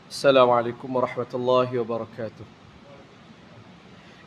السلام عليكم ورحمة الله وبركاته.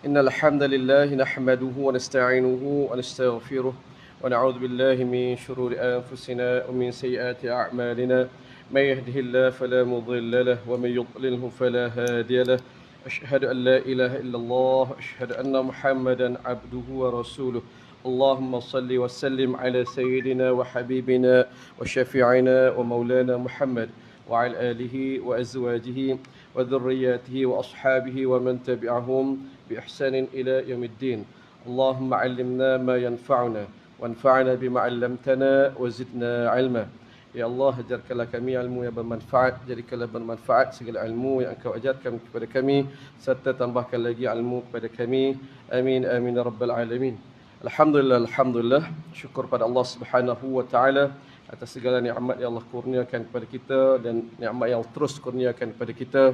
إن الحمد لله نحمده ونستعينه ونستغفره ونعوذ بالله من شرور أنفسنا ومن سيئات أعمالنا. من يهده الله فلا مضل له ومن يضلله فلا هادي له. أشهد أن لا إله إلا الله، أشهد أن محمدا عبده ورسوله. اللهم صل وسلم على سيدنا وحبيبنا وشفيعنا ومولانا محمد وعلى آله وأزواجه وذرياته وأصحابه ومن تبعهم بإحسان إلى يوم الدين. اللهم علمنا ما ينفعنا وانفعنا بما علمتنا وزدنا علما. Ya Allah, ajarkanlah kami ilmu yang bermanfaat, jadikanlah bermanfaat segala ilmu yang Engkau ajarkan kepada kami, serta tambahkan lagi ilmu kepada kami. Amin amin ya rabbal alamin. Alhamdulillah, syukur pada Allah Subhanahu wa taala atas segala nikmat yang Allah kurniakan kepada kita dan nikmat yang terus kurniakan kepada kita.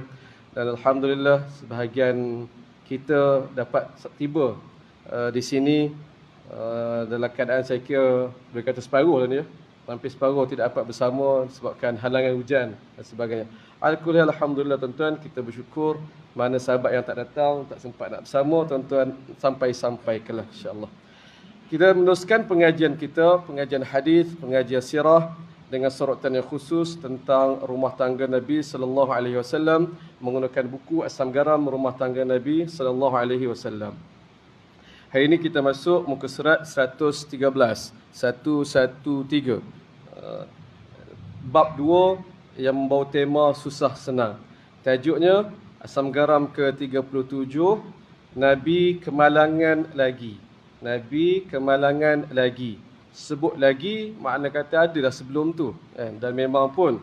Dan alhamdulillah sebahagian kita dapat tiba di sini dalam keadaan saya kira boleh kata separuh lah ni ya. Hampir separuh tidak dapat bersama disebabkan halangan hujan dan sebagainya. Alhamdulillah, alhamdulillah tuan-tuan, kita bersyukur mana sahabat yang tak datang, tak sempat nak bersama, tuan-tuan sampai kelak insya-Allah. Kita meneruskan pengajian kita, pengajian hadis, pengajian sirah dengan sorotan yang khusus tentang rumah tangga Nabi sallallahu alaihi wasallam menggunakan buku Asam Garam Rumah Tangga Nabi sallallahu alaihi wasallam. Hari ini kita masuk muka surat 113. Bab 2 yang membawa tema susah senang. Tajuknya Asam Garam ke-37, Nabi kemalangan lagi. Nabi kemalangan lagi. Sebut lagi makna kata ada dah sebelum tu. Dan memang pun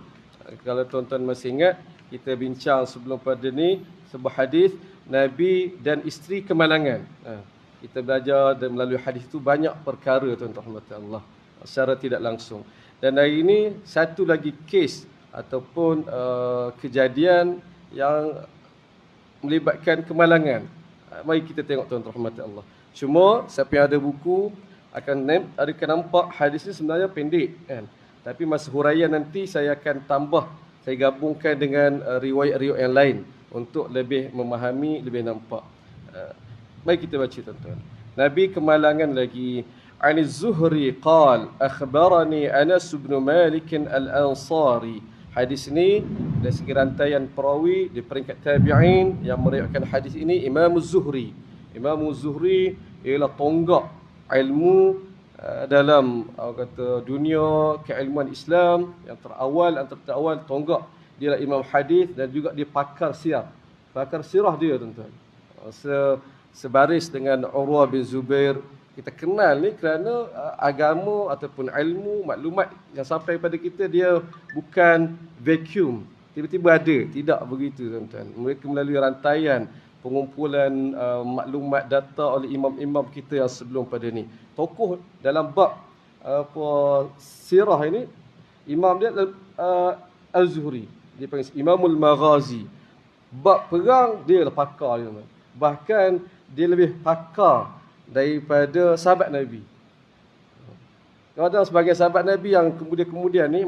kalau tuan-tuan masih ingat, kita bincang sebelum pada ni sebuah hadis Nabi dan isteri kemalangan. Kita belajar dan melalui hadis itu banyak perkara tuan-tuan Allah secara tidak langsung. Dan hari ini satu lagi kes ataupun kejadian yang melibatkan kemalangan. Mari kita tengok tuan-tuan Allah. Cuma siapa yang ada buku akan nampak hadis ini sebenarnya pendek kan. Tapi masa huraian nanti saya akan tambah, saya gabungkan dengan riwayat-riwayat yang lain untuk lebih memahami, lebih nampak. Mari kita baca tuan-tuan. Nabi kemalangan lagi. An Az-Zuhri qal akhbarani Anas bin Malik Al-Ansari. Hadis ini dari segi rantaian perawi di peringkat tabi'in yang meriwayatkan hadis ini Imam Az-Zuhri. Imam Az-Zuhri ialah tonggak ilmu dalam kata dunia keilmuan Islam yang terawal, antara terawal tonggak. Dia adalah imam hadis dan juga dia pakar sirah. Pakar sirah dia tuan-tuan. Sebaris dengan Urwah bin Zubair. Kita kenal ni kerana agama ataupun ilmu, maklumat yang sampai pada kita dia bukan vacuum. Tiba-tiba ada. Tidak begitu tuan-tuan. Mereka melalui rantaian pengumpulan maklumat data oleh imam-imam kita yang sebelum pada ni. Tokoh dalam bab sirah ini, imam dia Al-Zuhri. Dia panggil Imamul Maghazi. Bab perang dia adalah pakar dia. Bahkan dia lebih pakar daripada sahabat Nabi. Kadang sebagai sahabat Nabi yang kemudian ni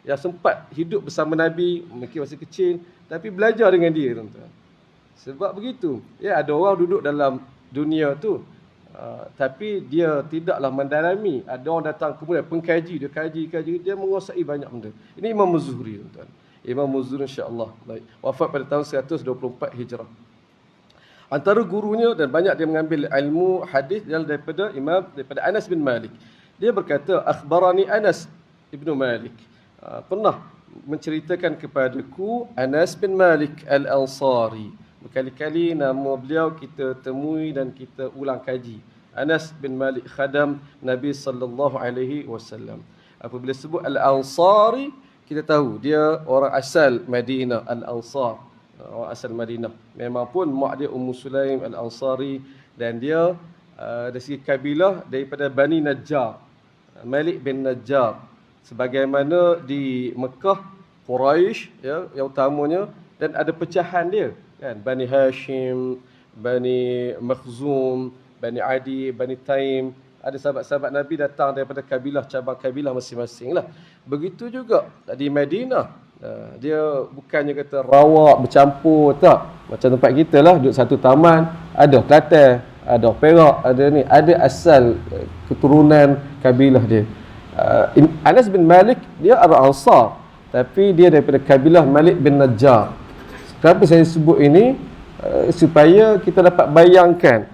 yang sempat hidup bersama Nabi, mungkin masih kecil, tapi belajar dengan dia tuan-tuan. Sebab begitu. Ya, ada orang duduk dalam dunia tu, tapi dia tidaklah mendalami. Ada orang datang kemudian pengkaji, dia kaji, dia menguasai banyak benda. Ini Imam Az-Zuhri tuan-tuan. Imam Az-Zuhri insya-Allah. Baik. Wafat pada tahun 124 Hijrah. Antara gurunya dan banyak dia mengambil ilmu hadis daripada Anas bin Malik. Dia berkata, akhbarani Anas ibnu Malik. Pernah menceritakan kepadaku Anas bin Malik Al-Ansari. Berkali-kali nama beliau kita temui dan kita ulang kaji. Anas bin Malik khadam Nabi sallallahu alaihi wasallam. Apabila sebut Al-Ansari, kita tahu dia orang asal Madinah, Al-Ansar. Orang asal Madinah. Memang pun mak dia Ummu Sulaim Al-Ansari dan dia dari segi kabilah daripada Bani Najjar. Malik bin Najjar. Sebagaimana di Mekah Quraisy ya yang utamanya, dan ada pecahan dia kan, Bani Hashim, Bani Makhzum, Bani Adi, Bani Taim. Ada sahabat-sahabat Nabi datang daripada kabilah, cabang kabilah masing-masing lah. Begitu juga di Madinah. Dia bukannya kata rawak bercampur, tak. Macam tempat kita lah, duduk satu taman, ada Kelantan, ada Perak, ada ni, ada asal keturunan kabilah dia. Anas bin Malik dia orang Ansar, tapi dia daripada kabilah Malik bin Najjar. Kenapa saya sebut ini? Supaya kita dapat bayangkan,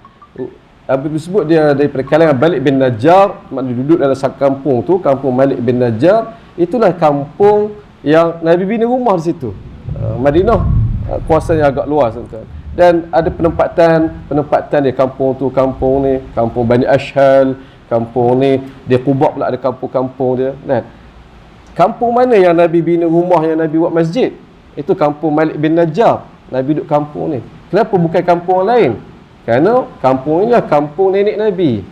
apabila sebut dia daripada kalangan Malik bin Najjar, maknanya duduk dalam satu kampung tu, kampung Malik bin Najjar, itulah kampung yang Nabi bina rumah di situ. Madinah kuasanya agak luas, tuan. Dan ada penempatan dia, kampung tu, kampung ni, kampung Bani Ashhal, kampung ni, dia Quba pula ada kampung-kampung dia. Dan kampung mana yang Nabi bina rumah, yang Nabi buat masjid? Itu kampung Malik bin Najjar. Nabi duduk kampung ni. Kenapa bukan kampung lain? Kerana kampung ni lah kampung nenek Nabi.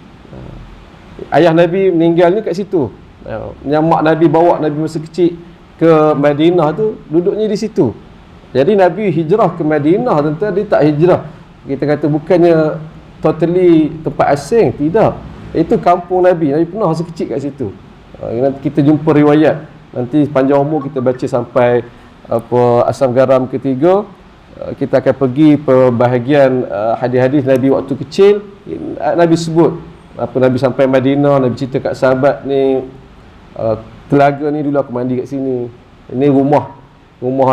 Ayah Nabi meninggal ni kat situ. Yang mak Nabi bawa Nabi masa kecil ke Madinah tu, duduknya di situ. Jadi Nabi hijrah ke Madinah, tentu dia tak hijrah, kita kata bukannya totally tempat asing, tidak. Itu kampung Nabi. Nabi pernah masa kecil kat situ. Nanti kita jumpa riwayat, nanti panjang umur kita baca sampai asam garam ketiga. Kita akan pergi bahagian hadis-hadis Nabi waktu kecil. Nabi sebut Nabi sampai Madinah, Nabi cerita kat sahabat ni, telaga ni dulu aku mandi kat sini, ini rumah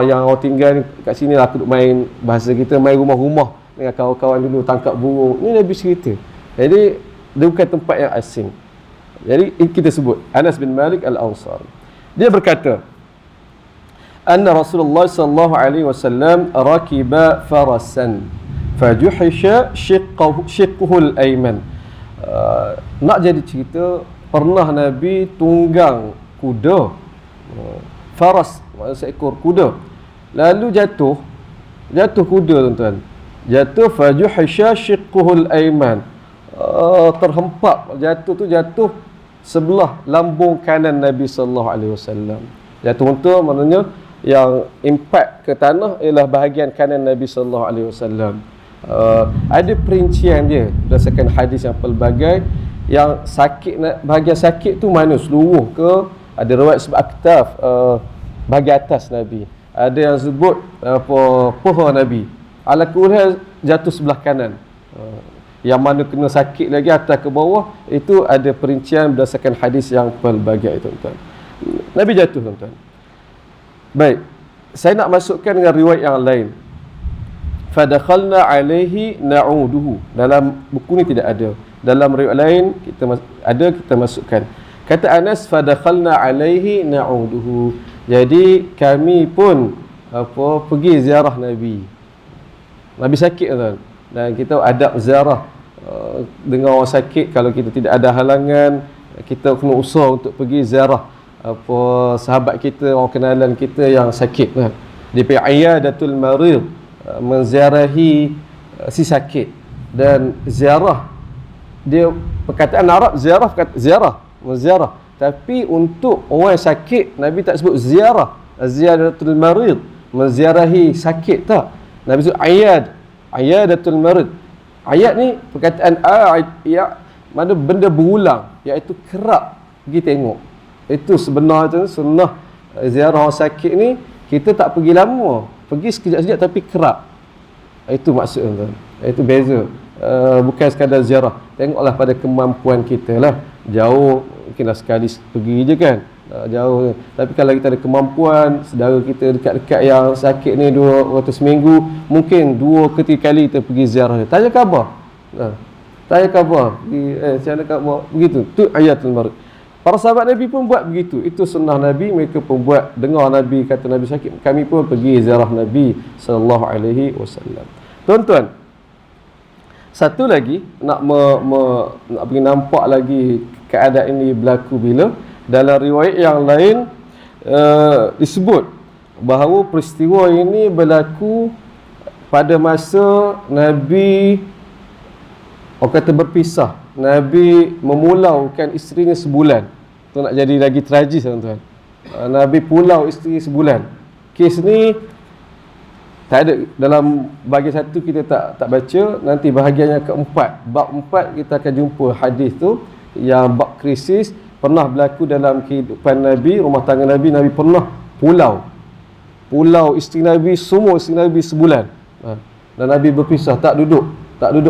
yang orang tinggal ni, kat sini lah aku duduk main, bahasa kita main rumah-rumah dengan kawan-kawan dulu, tangkap burung. Ni Nabi cerita. Jadi dia bukan tempat yang asing. Jadi kita sebut Anas bin Malik Al-Ansari, dia berkata, anna Rasulullah sallallahu alaihi wasallam rakiba farasan fajuhisha shiqquhu al-ayman. Nak jadi cerita, pernah Nabi tunggang kuda, faras maksudnya seekor kuda, lalu jatuh kuda, tuan-tuan, jatuh, fajuhisha shiqquhu al-ayman, terhempap, jatuh sebelah lambung kanan Nabi sallallahu alaihi wasallam. Jatuh untuk maknanya yang impact ke tanah ialah bahagian kanan Nabi sallallahu alaihi wasallam. Ada perincian dia berdasarkan hadis yang pelbagai, yang sakit, bahagian sakit tu mana, seluruh ke, ada riwayat sebab aktaf, bahagian atas Nabi, ada yang sebut paha Nabi, ala kulli jatuh sebelah kanan. Yang mana kena sakit lagi atas ke bawah, itu ada perincian berdasarkan hadis yang pelbagai, tuan-tuan. Nabi jatuh, tuan-tuan. Baik, saya nak masukkan dengan riwayat yang lain. Fadakhalna alaihi na'uduhu. Dalam buku ni tidak ada. Dalam riwayat lain kita masukkan. Kata Anas, fadakhalna alaihi na'uduhu. Jadi kami pun pergi ziarah Nabi. Nabi sakit, tuan. Dan kita adab ziarah dengan orang sakit, kalau kita tidak ada halangan, kita kena usaha untuk pergi ziarah sahabat kita, orang kenalan kita yang sakit, kan. Dia pergi iyadatul marid, menziarahi si sakit. Dan ziarah, dia perkataan Arab ziarah, menziarah. Tapi untuk orang yang sakit, Nabi tak sebut ziarah, ziyaratul marid, menziarahi sakit, tak. Nabi sebut iyadatul marid. Ayat ni perkataan mana benda berulang, iaitu kerap pergi tengok. Itu sebenarnya sunnah ziarah orang sakit ni, kita tak pergi lama, pergi sekejap-sekejap tapi kerap. Itu maksudnya, itu beza. Bukan sekadar ziarah. Tengoklah pada kemampuan kita lah. Jauh mungkinlah sekali pergi je, kan, jauh. Tapi kalau kita ada kemampuan, saudara kita dekat-dekat yang sakit ni 2 waktu seminggu, mungkin 2 ke 3 kali kita pergi ziarah dia. Tanya khabar, tanya khabar, macam mana khabar, begitu. Tu ayatul marid. Para sahabat Nabi pun buat begitu. Itu sunnah Nabi. Mereka pun buat, dengar Nabi kata Nabi sakit, kami pun pergi ziarah Nabi sallallahu alaihi wasallam. Tuan-tuan, satu lagi nak bagi nampak lagi keadaan ini berlaku bila dalam riwayat yang lain disebut bahawa peristiwa ini berlaku pada masa Nabi, orang kata berpisah. Nabi memulaukan isterinya sebulan. Itu nak jadi lagi tragis, tuan-tuan. Nabi pulau isteri sebulan. Kes ni tak ada dalam bahagian 1, kita tak baca. Nanti bahagian yang keempat, bab 4, kita akan jumpa hadis tu yang bab krisis pernah berlaku dalam kehidupan Nabi, rumah tangga Nabi. Nabi pernah pulau. pulau isteri Nabi, semua isteri Nabi sebulan. Dan Nabi berpisah, tak duduk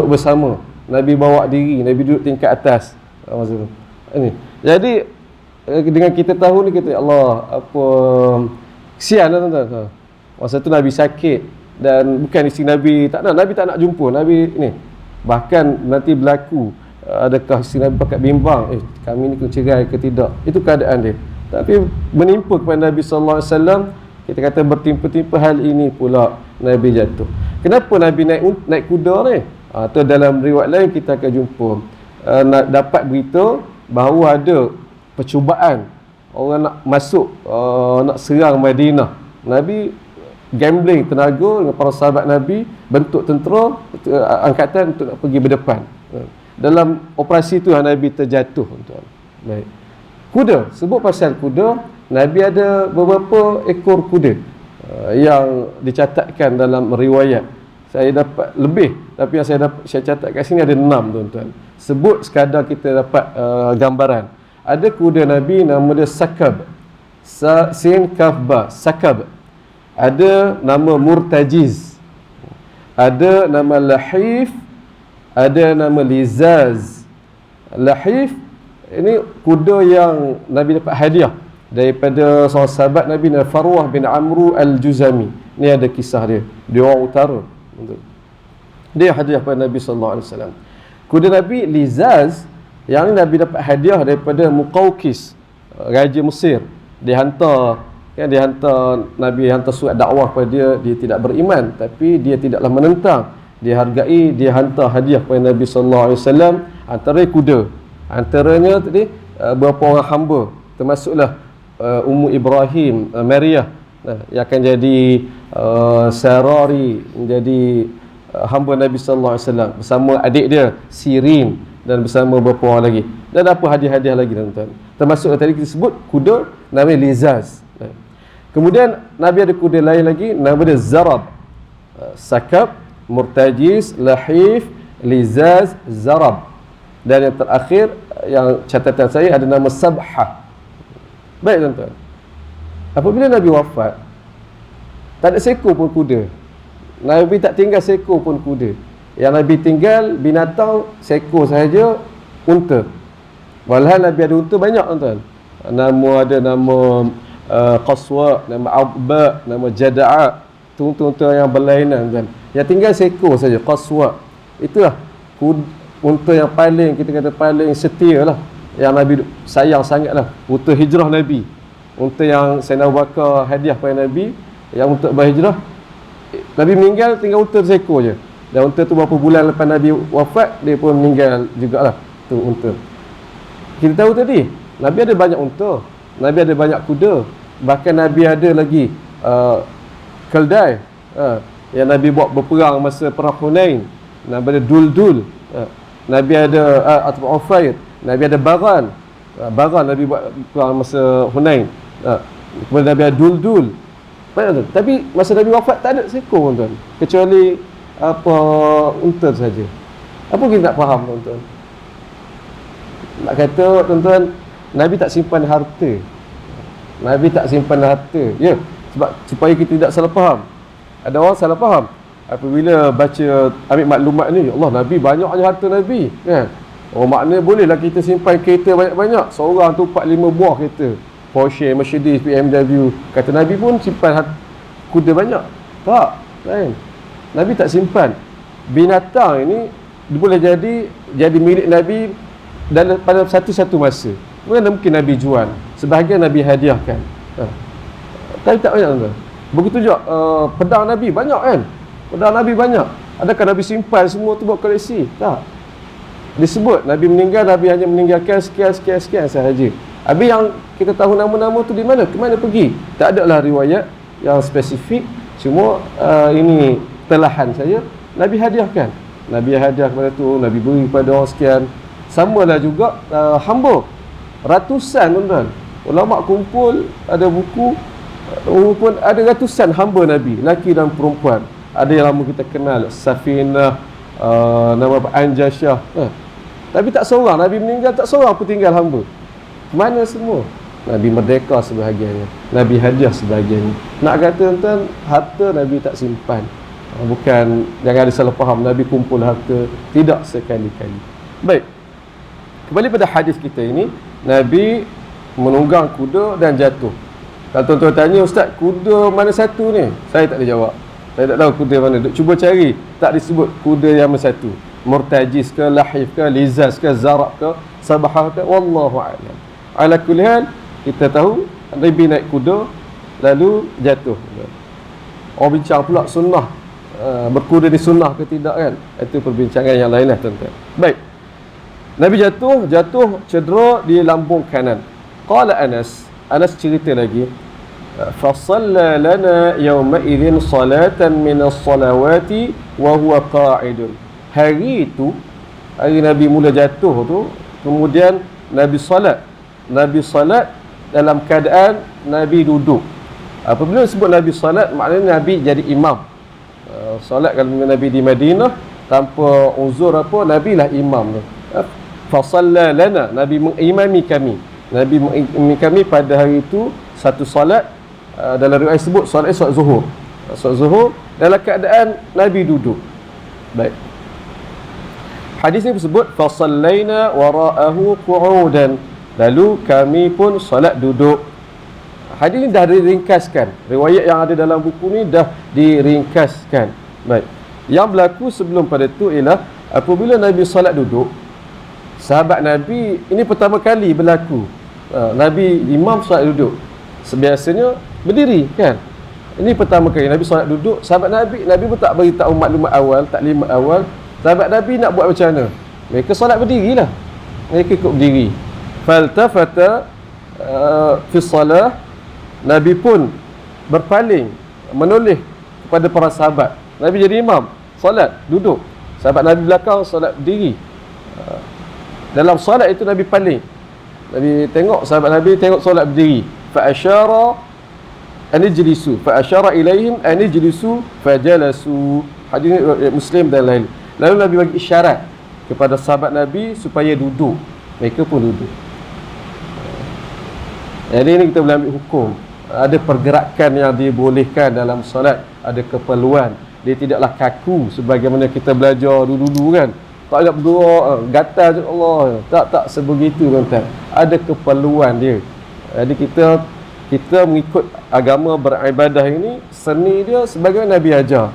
bersama. Nabi bawa diri, Nabi duduk tingkat atas. Masa tu. Ini. Jadi dengan kita tahu ni, kita Allah, apa kesian tuan-tuan. Masa tu Nabi sakit dan bukan isteri Nabi tak nak jumpa Nabi ni. Bahkan nanti berlaku, adakah isteri Nabi pakat bimbang, kami ni kena cerai ke tidak. Itu keadaan dia. Tapi menimpa kepada Nabi sallallahu alaihi wasallam, kita kata bertimpa-timpa hal ini pula Nabi jatuh. Kenapa Nabi naik kuda ni? Tu dalam riwayat lain kita akan jumpa, dapat berita bahawa ada percubaan orang nak masuk, nak serang Madinah. Nabi gambling tenaga dengan para sahabat Nabi, bentuk tentera angkatan untuk nak pergi berdepan. Dalam operasi tu Nabi terjatuh, tuan. Baik. Kuda, sebut pasal kuda, Nabi ada beberapa ekor kuda yang dicatatkan dalam riwayat. Saya dapat lebih, tapi yang saya catat kat sini ada 6, tuan-tuan. Sebut sekadar kita dapat gambaran. Ada kuda Nabi nama dia Sakab. Sin Kaf Ba, Sakab. Ada nama Murtajiz. Ada nama Lahif. Ada nama Lizaz. Lahif ini kuda yang Nabi dapat hadiah daripada seorang sahabat Nabi, Farwah bin Amru Al-Juzami. Ni ada kisah dia. Dia orang utara. Dia hadiah pada Nabi sallallahu alaihi wasallam. Kuda Nabi Lizaz yang Nabi dapat hadiah daripada Muqawqis, raja Mesir. Dia hantar Nabi hantar surat dakwah kepada dia tidak beriman, tapi dia tidaklah menentang. Dia hargai, dia hantar hadiah kepada Nabi sallallahu alaihi wasallam, antara kuda. Antaranya tadi beberapa orang hamba, termasuklah Ummu Ibrahim, Maryah, yang akan jadi Sarari, menjadi hamba Nabi sallallahu alaihi wasallam bersama adik dia Sirin dan bersama beberapa orang lagi. Dan apa hadiah-hadiah lagi, tuan-tuan. Termasuk tadi kita sebut kuda nama Lizaz. Kemudian Nabi ada kuda lain lagi nama dia Zarab. Sakab, Murtajiz, Lahif, Lizaz, Zarab. Dan yang terakhir yang catatan saya ada nama Sabhah. Baik, tuan-tuan. Apabila Nabi wafat, tak ada seekor pun kuda. Nabi tak tinggal seekor pun kuda. Yang Nabi tinggal binatang seekor sahaja, unta. Walhal Nabi ada unta banyak, tuan-tuan. Ada nama Qaswa, nama Abba, nama Jada'a. Unta-unta yang berlainan, tuan. Yang tinggal seekor saja, Qaswa. Itulah unta yang paling, kita kata paling setia lah, yang Nabi sayang sangat lah. Unta hijrah Nabi, unta yang Sayyidina Abu Bakar hadiah pada Nabi, yang untuk berhijrah. Nabi meninggal tinggal unta seekor je. Dan unta tu berapa bulan lepas Nabi wafat, dia pun meninggal jugalah tu unta. Kita tahu tadi Nabi ada banyak unta, Nabi ada banyak kuda. Bahkan Nabi ada lagi keldai yang Nabi buat berperang masa perang Hunain. Nabi ada Duldul, Nabi ada atau Ufair, Nabi ada Baran. Baran Nabi buat perang masa Hunain. Kemudian Nabi ada Duldul. Tapi masa Nabi wafat tak ada seekor, tuan, kecuali apa unta saja. Apa kita tak faham, tuan-tuan? Nak kata, tuan-tuan, Nabi tak simpan harta. Nabi tak simpan harta. Ya, sebab supaya kita tidak salah faham. Ada orang salah faham apabila ambil maklumat ni, ya Allah, Nabi banyaknya harta Nabi, kan? Oh, maknanya bolehlah kita simpan kereta banyak-banyak. Seorang tu 4-5 buah kereta, Porsche, Mercedes, BMW. Kata Nabi pun simpan kuda banyak. Tak, kan? Nabi tak simpan. Binatang ini boleh jadi milik Nabi pada satu-satu masa. Mungkin Nabi jual, sebahagian Nabi hadiahkan. Tapi tak banyak, tuan. Begitu juga pedang Nabi banyak, kan? Pedang Nabi banyak. Adakah Nabi simpan semua tu buat koleksi? Tak. Disebut Nabi meninggal, Nabi hanya meninggalkan sekian sahaja. Habis yang kita tahu nama-nama tu di mana, ke mana pergi, tak ada lah riwayat yang spesifik. Cuma ini telahan saja. Nabi hadiahkan. Nabi hadiah kepada tu, Nabi beri kepada orang sekian. Samalah juga hamba. Ratusan, tuan-tuan. Ulama kumpul, ada buku pun ada ratusan hamba Nabi, laki dan perempuan. Ada yang lama kita kenal, Safinah, nama Anjasyah. Tapi tak seorang, Nabi meninggal tak seorang pun tinggal hamba. Mana semua? Nabi merdeka sebahagiannya, Nabi hadiah sebahagiannya. Nak kata tuan, harta Nabi tak simpan. Bukan, jangan ada salah faham, Nabi kumpul harta, tidak sekali-kali. Baik, kembali pada hadis kita ini, Nabi menunggang kuda dan jatuh. Kalau tuan-tuan tanya, Ustaz, kuda mana satu ni? Saya tak boleh jawab. Saya tak tahu kuda mana. Cuba cari, tak disebut kuda yang mana satu. Murtajis ke, lahif ke, lizaz ke, zarak ke, sabahah ke, wallahu a'lam. Ala kulli hal, kita tahu Nabi naik kuda lalu jatuh. Orang bincang pula sunnah, berkuda di sunnah ke tidak kan? Itu perbincangan yang lain lah tuan-tuan. Baik, Nabi jatuh cedera di lambung kanan. Qala Anas cerita lagi, fa shalla lana yawma idzin salatan min as-salawati wa huwa qa'idun. Hari itu, hari Nabi mula jatuh tu, kemudian Nabi salat dalam keadaan Nabi duduk. Apabila sebut Nabi salat, maknanya Nabi jadi imam. Salat kalau Nabi di Madinah tanpa uzur apa, Nabi lah imam tu. Fa shalla lana, Nabi mengimami kami. Nabi mengimami kami pada hari itu satu salat, dalam riwayat sebut salat zuhur. Salat zuhur dalam keadaan Nabi duduk. Baik. Hadis ini disebut fa sallaina wara'ahu qu'udan. Lalu kami pun salat duduk. Hadis ini dah diringkaskan. Riwayat yang ada dalam buku ni dah diringkaskan. Baik. Yang berlaku sebelum pada itu ialah apabila Nabi salat duduk, sahabat Nabi ini pertama kali berlaku. Nabi imam salat duduk. Sebiasanya berdiri kan. Ini pertama kali Nabi salat duduk. Sahabat Nabi pun tak beritahu maklumat awal, taklimat awal. Sahabat Nabi nak buat macam mana? Mereka solat berdirilah. Mereka ikut berdiri. Faltafata fi salah, Nabi pun berpaling menoleh kepada para sahabat. Nabi jadi imam, solat duduk. Sahabat Nabi belakang solat berdiri. Dalam solat itu Nabi paling. Nabi tengok, sahabat Nabi tengok solat berdiri. Fa asyara an ijlisu, fa asyara ilaihim an ijlisu fajalasu. Hadis Muslim dan lain. Lalu Nabi bagi isyarat kepada sahabat Nabi supaya duduk. Mereka pun duduk. Jadi ini kita boleh ambil hukum. Ada pergerakan yang dibolehkan dalam solat. Ada keperluan. Dia tidaklah kaku sebagaimana kita belajar dulu-dulu kan. Tak nak berdoa, gatal je Allah. Tak sebegitu tuan-tuan. Ada keperluan dia. Jadi kita mengikut agama beribadah ini, seni dia sebagai Nabi ajar.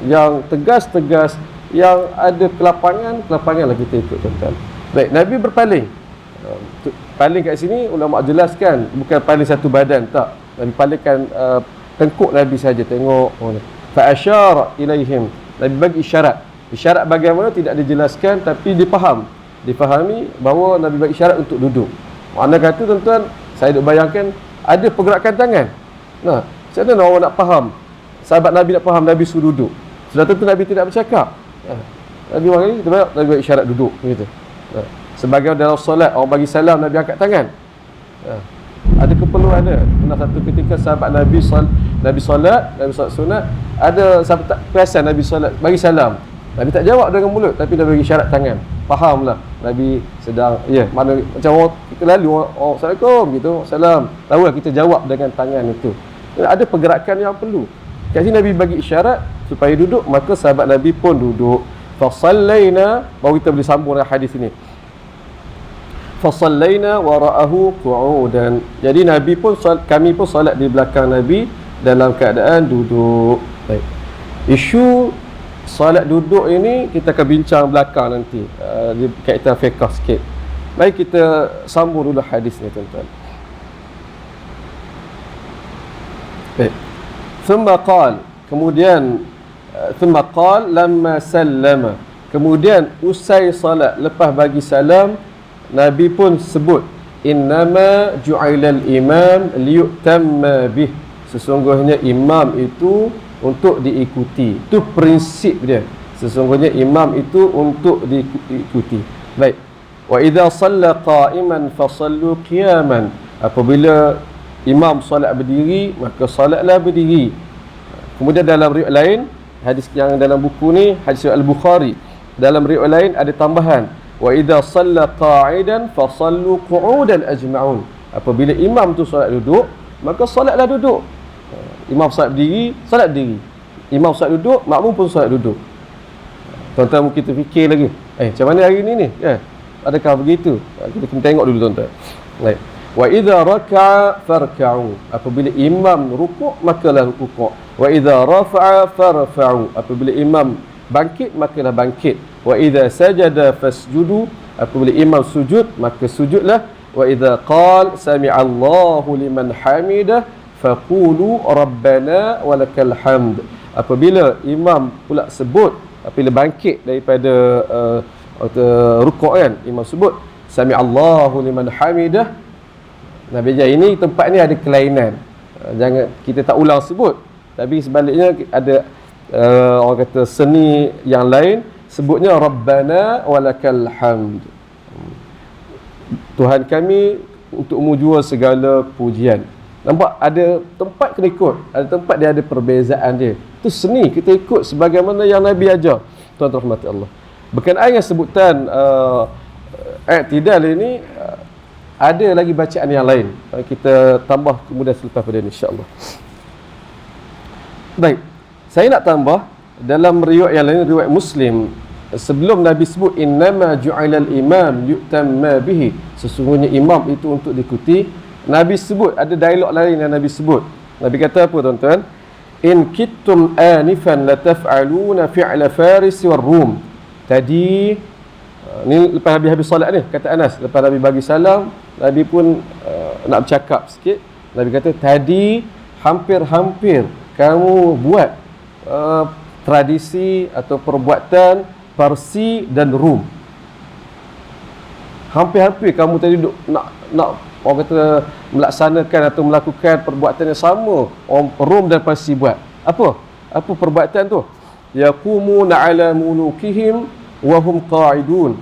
Yang tegas-tegas, yang ada kelapangan lah kita ikut tuan-tuan. Baik, Nabi berpaling. Paling kat sini ulama jelaskan bukan paling satu badan, tak. Nabi palingkan tengkuk Nabi saja, tengok. Fa asyara ilaihim. Nabi bagi isyarat. Isyarat bagaimana tidak dijelaskan tapi difahami bahawa Nabi bagi isyarat untuk duduk. Makna kata tuan-tuan, saya duk bayangkan ada pergerakan tangan. Nah, macam mana orang nak faham? Sahabat Nabi nak faham Nabi suruh duduk. Sudah tentu Nabi tidak bercakap. Nabi bagi kita bayar, Nabi bagi isyarat duduk begitu. Sebagai dalam solat orang bagi salam, Nabi angkat tangan. Ada keperluan dia. Pernah satu ketika sahabat Nabi solat sunat, ada sahabat tak perasan Nabi solat bagi salam. Nabi tak jawab dengan mulut tapi Nabi bagi isyarat tangan. Fahamlah Nabi sedang mana macam orang kita lalu orang Assalamualaikum gitu, salam. Tahulah kita jawab dengan tangan itu. Ada pergerakan yang perlu. Kat sini Nabi bagi isyarat supaya duduk, maka sahabat Nabi pun duduk. Fa sallaina, baru kita boleh sambung dengan hadis ini. Fa sallaina wara'ahu qu'udan. Jadi Nabi pun kami pun solat di belakang Nabi dalam keadaan duduk. Baik. Isu solat duduk ini kita akan bincang belakang nanti, di kaitan fiqh sikit. Baik, kita sambung dulu hadis ni tuan-tuan. Baik. Kemudian lamma sallama, kemudian usai salat, lepas bagi salam, Nabi pun sebut innama ju'ilal imam liyutamma bih, sesungguhnya imam itu untuk diikuti. Itu prinsip dia. Sesungguhnya imam itu untuk diikuti. Baik. Wa idza shalla qa'iman fasallu qiyaman. Apabila imam solat berdiri, maka solatlah berdiri. Kemudian dalam riwayat lain, hadis yang dalam buku ni, hadis Al-Bukhari, dalam riwayat lain ada tambahan, wa idza shalla qa'idan fasallu qu'udan ajma'un. Apabila imam tu solat duduk, maka solatlah duduk. Imam solat berdiri, solat berdiri. Imam solat duduk, makmum pun solat duduk. Tuan-tuan mungkin terfikir lagi, macam mana hari ni kan? Adakah begitu? Kita kena tengok dulu tuan-tuan. Baik. Wa idza raka'a farka'u. Apabila imam rukuk, makalah rukuk. Wa idza rafa'a farfa'u. Apabila imam bangkit, makalah bangkit. Wa idza sajada fasjudu. Apabila imam sujud, maka sujudlah. Wa idza qala sami'allahu liman hamidah faqulu rabbana walakal hamd. Apabila imam pula sebut, apabila bangkit daripada rukuk kan, imam sebut sami'allahu liman hamidah. Nabi ajar ini tempat ni ada kelainan. Jangan kita tak ulang sebut, tapi sebaliknya ada orang kata seni yang lain, sebutnya rabbana walakal hamd. Tuhan kami, untukmu jua segala pujian. Nampak ada tempat kena ikut, ada tempat dia ada perbezaan dia. Itu seni kita ikut sebagaimana yang Nabi ajar. Tuan-tuan rahmati Allah. Berkenaan dengan sebutan i'tidal ini, ada lagi bacaan yang lain. Kita tambah kemudian selepas pada ini insya-Allah. Baik. Saya nak tambah dalam riwayat yang lain, riwayat Muslim, sebelum Nabi sebut innama ju'ilal imam yu'tamma bihi, sesungguhnya imam itu untuk diikuti, Nabi sebut ada dialog lain yang Nabi sebut. Nabi kata apa tuan-tuan? In kittum anifan la taf'aluna fi'la faris war rum. Tadi ni lepas habis solat ni, kata Anas, lepas Nabi bagi salam, Nabi pun nak bercakap sikit. Nabi kata tadi hampir-hampir kamu buat tradisi atau perbuatan Parsi dan Rum. Hampir-hampir kamu tadi nak orang kata melaksanakan atau melakukan perbuatan yang sama orang Rom dan Parsi buat. Apa perbuatan tu? Yaqumuna ala mulukihim wa hum qa'idun.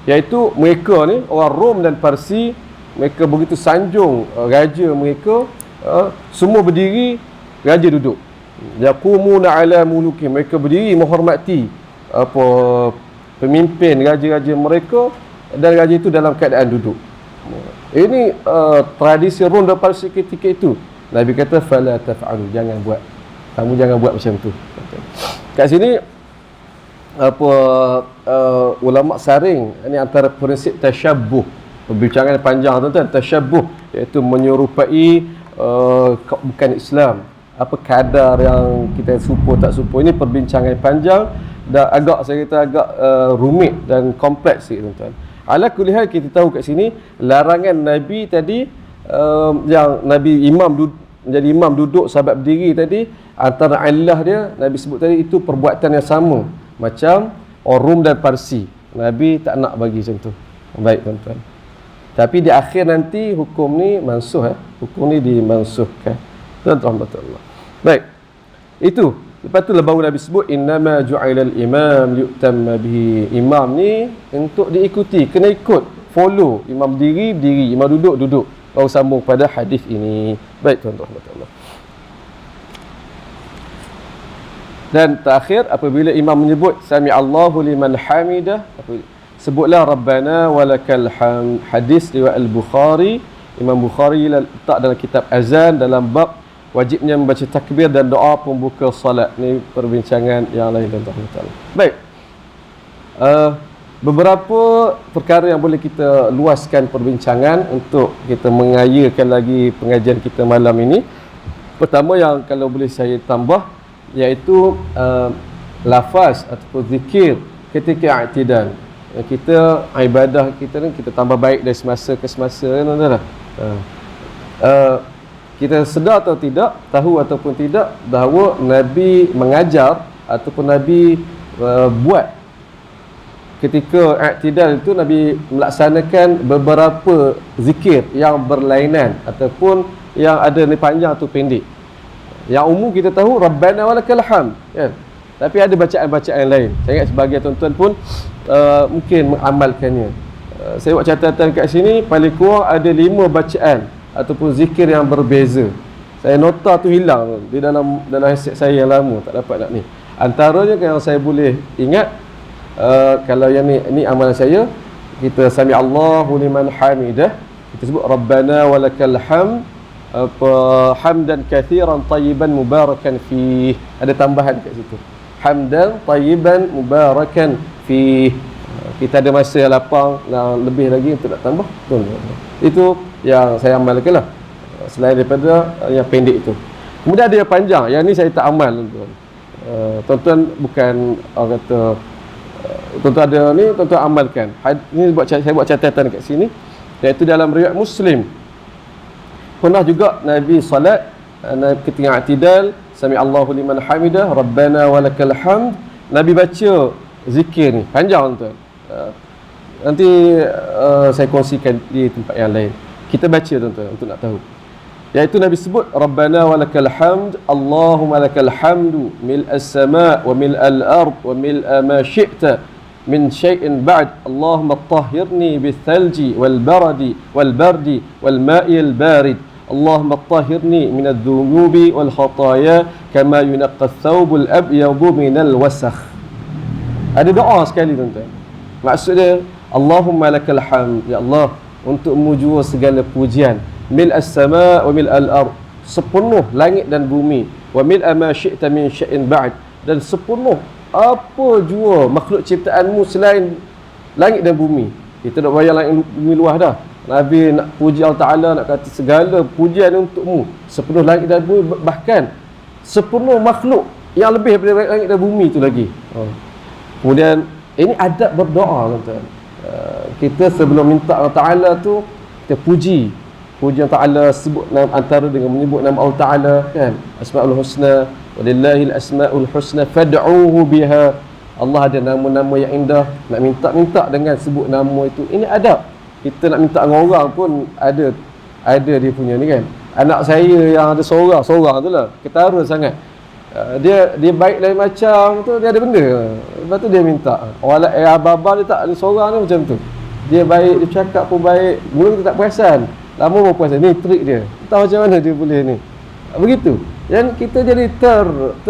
Iaitu mereka ni orang Rom dan Parsi, mereka begitu sanjung raja mereka, semua berdiri, raja duduk. Yaqumuna ala mulukihim, mereka berdiri menghormati pemimpin raja-raja mereka, dan raja itu dalam keadaan duduk. Ini tradisi Rom dan Parsi ketika itu. Nabi kata fala taf'alu, jangan buat. Kamu jangan buat macam tu. Kat sini ulama saring ini antara prinsip tasyabbuh. Perbincangan panjang tuan-tuan, tasyabbuh iaitu menyerupai bukan Islam. Apa kadar yang kita serupa tak serupa, ini perbincangan panjang dan saya kata agak rumit dan kompleks sikit tuan-tuan. Ala kulli hal, kita tahu kat sini larangan Nabi tadi, yang Nabi menjadi imam duduk, sahabat berdiri tadi, antara illah dia Nabi sebut tadi itu perbuatan yang sama macam orang Rum dan Parsi. Nabi tak nak bagi macam tu. Baik tuan-tuan. Tapi di akhir nanti hukum ni mansuh, hukum ni dimansuhkan. Tuan-tuan rahmatullah. Baik. Itu. Lepas tu baru Nabi sebut innama ju'ilal imam yu'tamma bihi. Imam ni untuk diikuti, kena ikut, follow. Imam berdiri, imam duduk. Baru sambung pada hadis ini. Baik tuan-tuan rahmatullah. Dan terakhir, apabila imam menyebut sami'allahu liman hamidah, sebutlah rabbana walakal hamd. Hadis riwayat Al-Bukhari. Imam Bukhari letak dalam kitab azan dalam bab wajibnya membaca takbir dan doa pembuka solat. Ni perbincangan yang lain tuan-tuan. Baik. Beberapa perkara yang boleh kita luaskan perbincangan untuk kita mengayakan lagi pengajian kita malam ini. Pertama yang kalau boleh saya tambah, iaitu lafaz ataupun zikir ketika i'tidal. Kita ibadah kita ni kita tambah baik dari semasa ke semasa, tuan-tuan. Kita sedar atau tidak, tahu ataupun tidak, bahawa Nabi mengajar ataupun Nabi buat ketika i'tidal itu, Nabi melaksanakan beberapa zikir yang berlainan ataupun yang ada ni panjang atau pendek. Yang umum kita tahu rabbana walakal hamd, kan? Tapi ada bacaan-bacaan lain. Saya ingat sebagian tuan-tuan pun mungkin mengamalkannya. Saya buat catatan kat sini, paling kurang ada 5 bacaan ataupun zikir yang berbeza. Saya nota tu hilang di dalam headset saya yang lama, tak dapat nak ni. Antaranya yang saya boleh ingat, kalau yang ni amalan saya, kita sami Allahu liman hamidah, Kita sebut Rabbana walakal hamd, apa, hamdan kathiran tayyiban mubarakan fi. Ada tambahan kat situ. Hamdan tayyiban mubarakan fi. Kita ada masa yang lapang, lebih lagi untuk nak tambah. Itu yang saya amalkan lah, selain daripada yang pendek itu. Kemudian ada yang panjang, yang ni saya tak amal, tuan-tuan. Tuan-tuan bukan orang kata tuan-tuan ada ni, tuan-tuan amalkan. Ini saya buat catatan kat sini, iaitu dalam riwayat Muslim. Pernah juga Nabi salat ketika i'tidal, sami Allahu liman hamidah, Rabbana walakal hamd. Nabi baca zikir ni panjang, tuan. Nanti saya kongsikan di tempat yang lain. Kita baca, tuan-tuan, untuk nak tahu. Iaitu Nabi sebut Rabbana walakal hamd, Allahumma lakal hamdu mil'as sama' wa mil'al ard wa mil'a ma syi'ta min syai'in ba'd, Allahumma tahhirni bithalji wal baradi wal bardi wal ma'il barid, Allahumma tahhirni minadh dhunubi wal khataya kama yunaqqa ath-thawbul abyadu minal wasakh. Ada doa sekali, tuan-tuan. Maksudnya Allahumma lakal hamd, ya Allah, untukmu jua segala pujian, mil as-sama' wa mil al-ard, sepenuh langit dan bumi, wa mil ma syi'ta min syai'in ba'd, dan sepenuh apa jua makhluk ciptaanmu selain langit dan bumi. Kita nak bayar langit bumi luas dah. Nabi nak puji Allah Ta'ala, nak kata segala pujian untukmu, sepenuh langit dan bumi, bahkan sepenuh makhluk yang lebih daripada langit dan bumi itu lagi. Kemudian ini adab berdoa, tuan-tuan. Kita sebelum minta Allah Ta'ala tu, kita puji Allah Ta'ala, sebut nama, antara dengan menyebut nama Allah Ta'ala, kan, Asma'ul Husna, walillahil asma'ul husna fad'uhu biha. Allah ada nama-nama yang indah, nak minta dengan sebut nama itu. Ini adab. Kita nak minta dengan orang pun ada dia punya ni, kan. Anak saya yang ada seorang tu lah, ketara sangat. Dia baik lain macam tu, dia ada benda, lepas tu dia minta. Orang abang dia tak, ada seorang ni macam tu. Dia baik, dia cakap pun baik, mula kita tak perasan, lama baru perasan. Ni trik dia, tahu macam mana dia boleh ni. Begitu. Dan kita jadi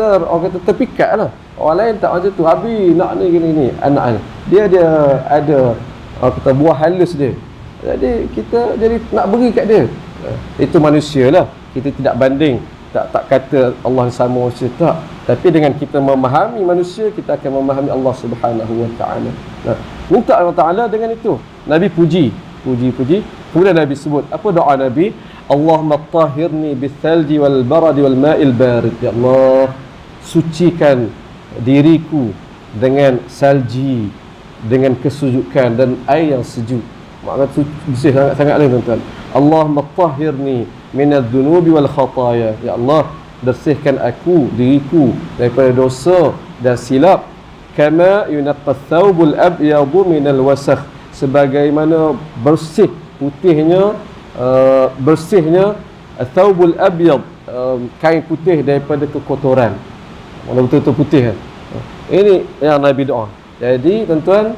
orang kata terpikat lah. Orang lain tak macam tu, habis nak ni gini anak ni. Dia ada orang kata buah halus dia. Jadi kita jadi nak beri kat dia. Itu manusia lah. Kita tidak banding, tak kata Allah sama manusia, tak. Tapi dengan kita memahami manusia, kita akan memahami Allah Subhanahu wa Ta'ala. Minta Allah Ta'ala dengan itu. Nabi puji. Kemudian Nabi sebut, apa doa Nabi? Allahumma tahhirni bithalji wal baradi wal ma'il barid. Ya Allah, sucikan diriku dengan salji, dengan kesujukan dan air yang sejuk. Maknanya bersih sangat-sangat lah, tuan-tuan. Allahumma tahhirni minadh dhunubi wal khataya. Ya Allah, bersihkan diriku daripada dosa dan silap. Kama yunaqqa ath-thawbul abyadu minal wasakh, sebagaimana putihnya ath-thawbul abyad, kain putih daripada kekotoran. Mana betul-betul putih, kan? Ini yang Nabi doa. Jadi, tuan-tuan,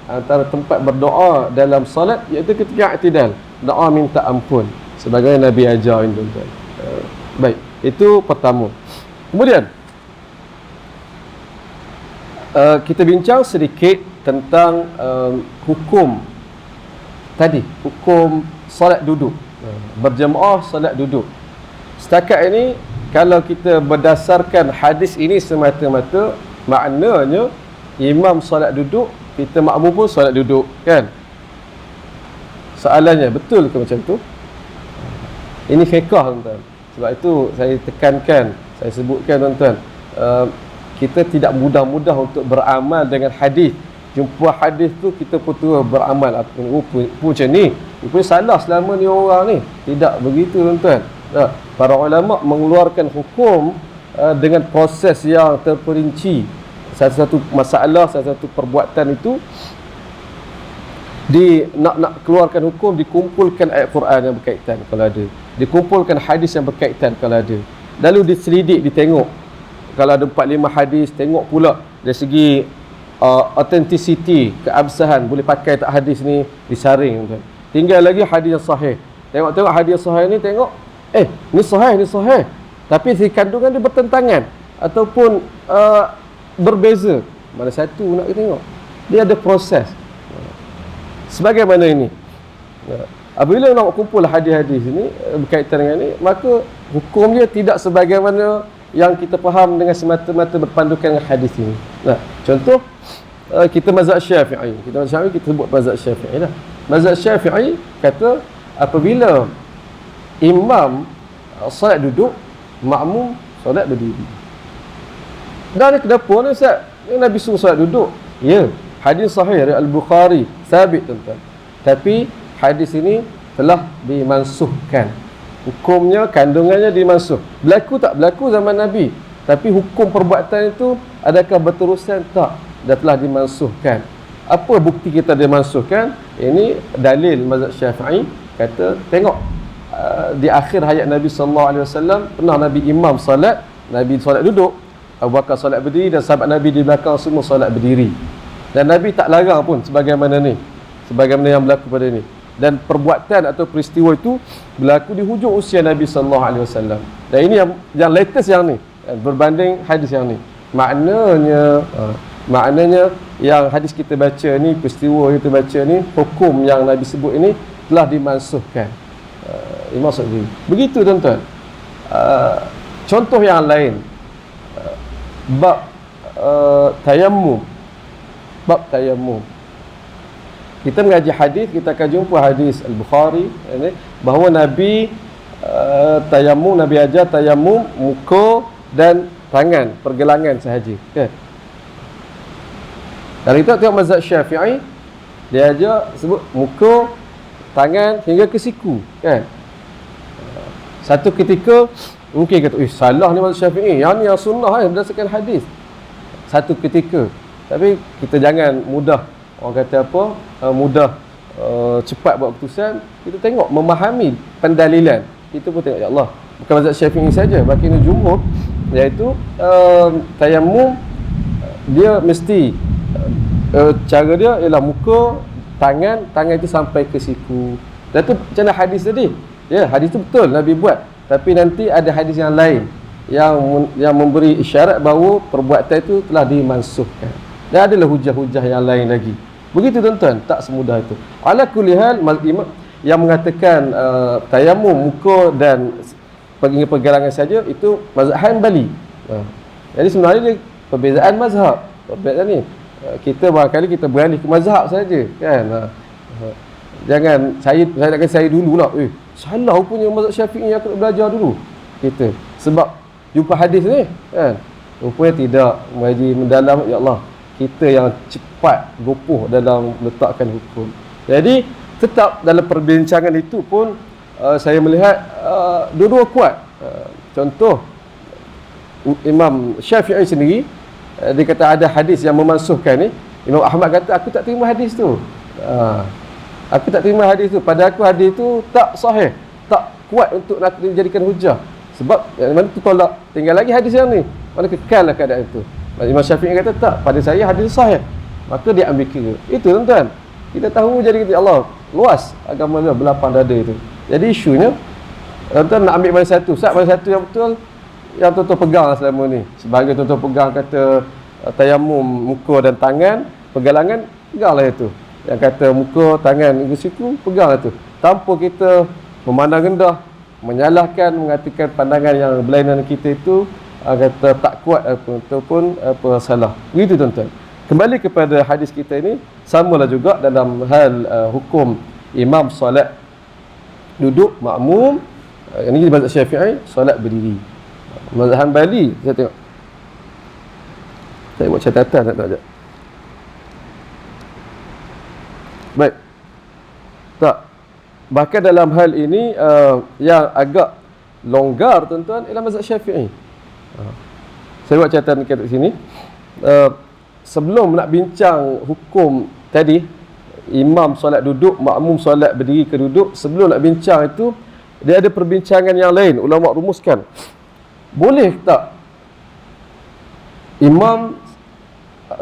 antara tempat berdoa dalam salat iaitu ketika i'tidal, doa minta ampun sebagaimana Nabi ajar ini, tuan-tuan. Baik, itu pertama. Kemudian kita bincang sedikit tentang hukum salat duduk, berjemaah salat duduk. Setakat ini, kalau kita berdasarkan hadis ini semata-mata, maknanya imam salat duduk, kita makmum pun salat duduk, kan? Soalannya, betul ke macam tu? Ini fiqh, tuan-tuan. Sebab itu saya tekankan, saya sebutkan, tuan-tuan, kita tidak mudah-mudah untuk beramal dengan hadis. Jumpa hadis tu kita pun terus beramal. Macam ni, rupanya salah selama ni orang ni. Tidak begitu, tuan-tuan. Para ulama mengeluarkan hukum dengan proses yang terperinci. Satu-satu masalah, satu-satu perbuatan itu nak keluarkan hukum, dikumpulkan ayat Quran yang berkaitan kalau ada, dikumpulkan hadis yang berkaitan kalau ada, lalu diselidik, ditengok. Kalau ada 4-5 hadis, tengok pula dari segi authenticity, keabsahan, boleh pakai tak hadis ni, disaring, tuan. Tinggal lagi hadis yang sahih. Tengok hadis sahih ni, tengok ni sahih, tapi si kandungan dia bertentangan ataupun berbeza. Mana satu nak kita tengok? Dia ada proses. Sebagaimana ini. Apabila nak kumpul hadis-hadis ini berkaitan dengan ini, maka hukum dia tidak sebagaimana yang kita faham dengan semata-mata berpandukan dengan hadis ini. Nah, contoh kita mazhab Syafi'i. Kita mazhab Syafi'i, kita sebut mazhab Syafi'i lah. Mazhab Syafi'i kata apabila imam solat duduk, makmum solat berdiri. Dan kenapa ni Ustaz? Nabi suruh solat duduk. Ya, hadis sahih dari Al-Bukhari, sabit tuan-tuan. Tapi hadis ini telah dimansuhkan. Hukumnya, kandungannya dimansuh. Berlaku tak? Berlaku zaman Nabi. Tapi hukum perbuatan itu adakah berterusan? Tak. Dah telah dimansuhkan. Apa bukti kita dimansuhkan? Ini dalil mazhab Syafi'i. Kata, tengok. Di akhir hayat Nabi SAW, pernah Nabi imam salat, Nabi salat duduk, Abu Bakar salat berdiri, dan sahabat Nabi di belakang semua salat berdiri. Dan Nabi tak larang pun sebagaimana ni. Sebagaimana yang berlaku pada ni. Dan perbuatan atau peristiwa itu berlaku di hujung usia Nabi SAW. Dan ini yang latest yang ni, berbanding hadis yang ni. Maknanya yang hadis kita baca ni, peristiwa kita baca ni, hukum yang Nabi sebut ini telah dimansuhkan. Imam Sa'di. Begitu tuan-tuan. Contoh yang lain, bab tayammum. Bab tayammum. Kita mengaji hadis, kita akan jumpa hadis Al-Bukhari bahawa Nabi tayammum, Nabi ajar tayammum muka dan tangan, pergelangan sahaja, kan? Kalau kita tengok mazhab Syafi'i, dia ajar sebut muka, tangan hingga ke siku, kan? Satu ketika mungkin kata, salah ni mazhab Syafi'i, yang ni yang sunnah berdasarkan hadis. Satu ketika. Tapi kita jangan mudah, orang kata apa, mudah cepat buat keputusan. Kita tengok, memahami pendalilan. Kita pun tengok, ya Allah, bukan mazhab Syafi'i saja, baginda jumhur, iaitu tayammum dia mesti cara dia ialah muka, tangan itu sampai ke siku. Dan tu macam mana hadis tadi? Ya, hadis tu betul Nabi buat, tapi nanti ada hadis yang lain yang memberi isyarat bahawa perbuatan itu telah dimansuhkan. Dan adalah hujah-hujah yang lain lagi. Begitu tuan-tuan, tak semudah itu. Ala kulli hal, yang mengatakan tayammum muka dan pergelangan saja, itu mazhab Hanbali. Jadi sebenarnya dia perbezaan mazhab. Perbezaan ni kita barangkali kita beralih ke mazhab saja, kan? Jangan saya nakkan saya dululah. Salah punya mazhab Syafi'i yang aku nak belajar dulu. Kita sebab jumpa hadis ni, kan? Rupanya tidak, mengaji mendalam, ya Allah, kita yang cepat gopoh dalam letakkan hukum. Jadi tetap dalam perbincangan itu pun saya melihat dua-dua kuat. Contoh Imam Syafi'i sendiri, dia kata ada hadis yang memansuhkan ni. Imam Ahmad kata, aku tak terima hadis tu. Aku tak terima hadis tu. Pada aku hadis tu tak sahih, tak kuat untuk nak dijadikan hujah. Sebab mana tu tolak, tinggal lagi hadis yang ni, mana kekallah keadaan itu. Imam Syafi'i kata tak, pada saya hadis sahih, maka dia ambil kira. Itu tuan-tuan, kita tahu. Jadi kita, Allah, luas agama dia, berlapang dada itu. Jadi isunya tuan-tuan nak ambil mana satu, mana satu yang betul, yang tuan-tuan pegang selama ni. Sebagai tuan-tuan pegang kata tayammum muka dan tangan, pergelangan, peganglah itu. Yang kata muka, tangan, hingga siku, peganglah itu. Tanpa kita memandang rendah, menyalahkan, mengatakan pandangan yang berlainan kita itu kata tak kuat ataupun apa salah. Begitu tuan-tuan. Kembali kepada hadis kita ini, samalah juga dalam hal hukum imam solat duduk, makmum. Ini mazhab Syafi'i, solat berdiri. Mazhab Hanbali, saya tengok. Saya buat catatan tak sekejap. Baik. Tak. Bahkan dalam hal ini yang agak longgar tuan-tuan ialah mazhab Syafi'i. Saya buat catatan dekat sini. Sebelum nak bincang hukum tadi, imam solat duduk, makmum solat berdiri ke duduk, sebelum nak bincang itu, dia ada perbincangan yang lain. Ulama rumuskan, boleh tak imam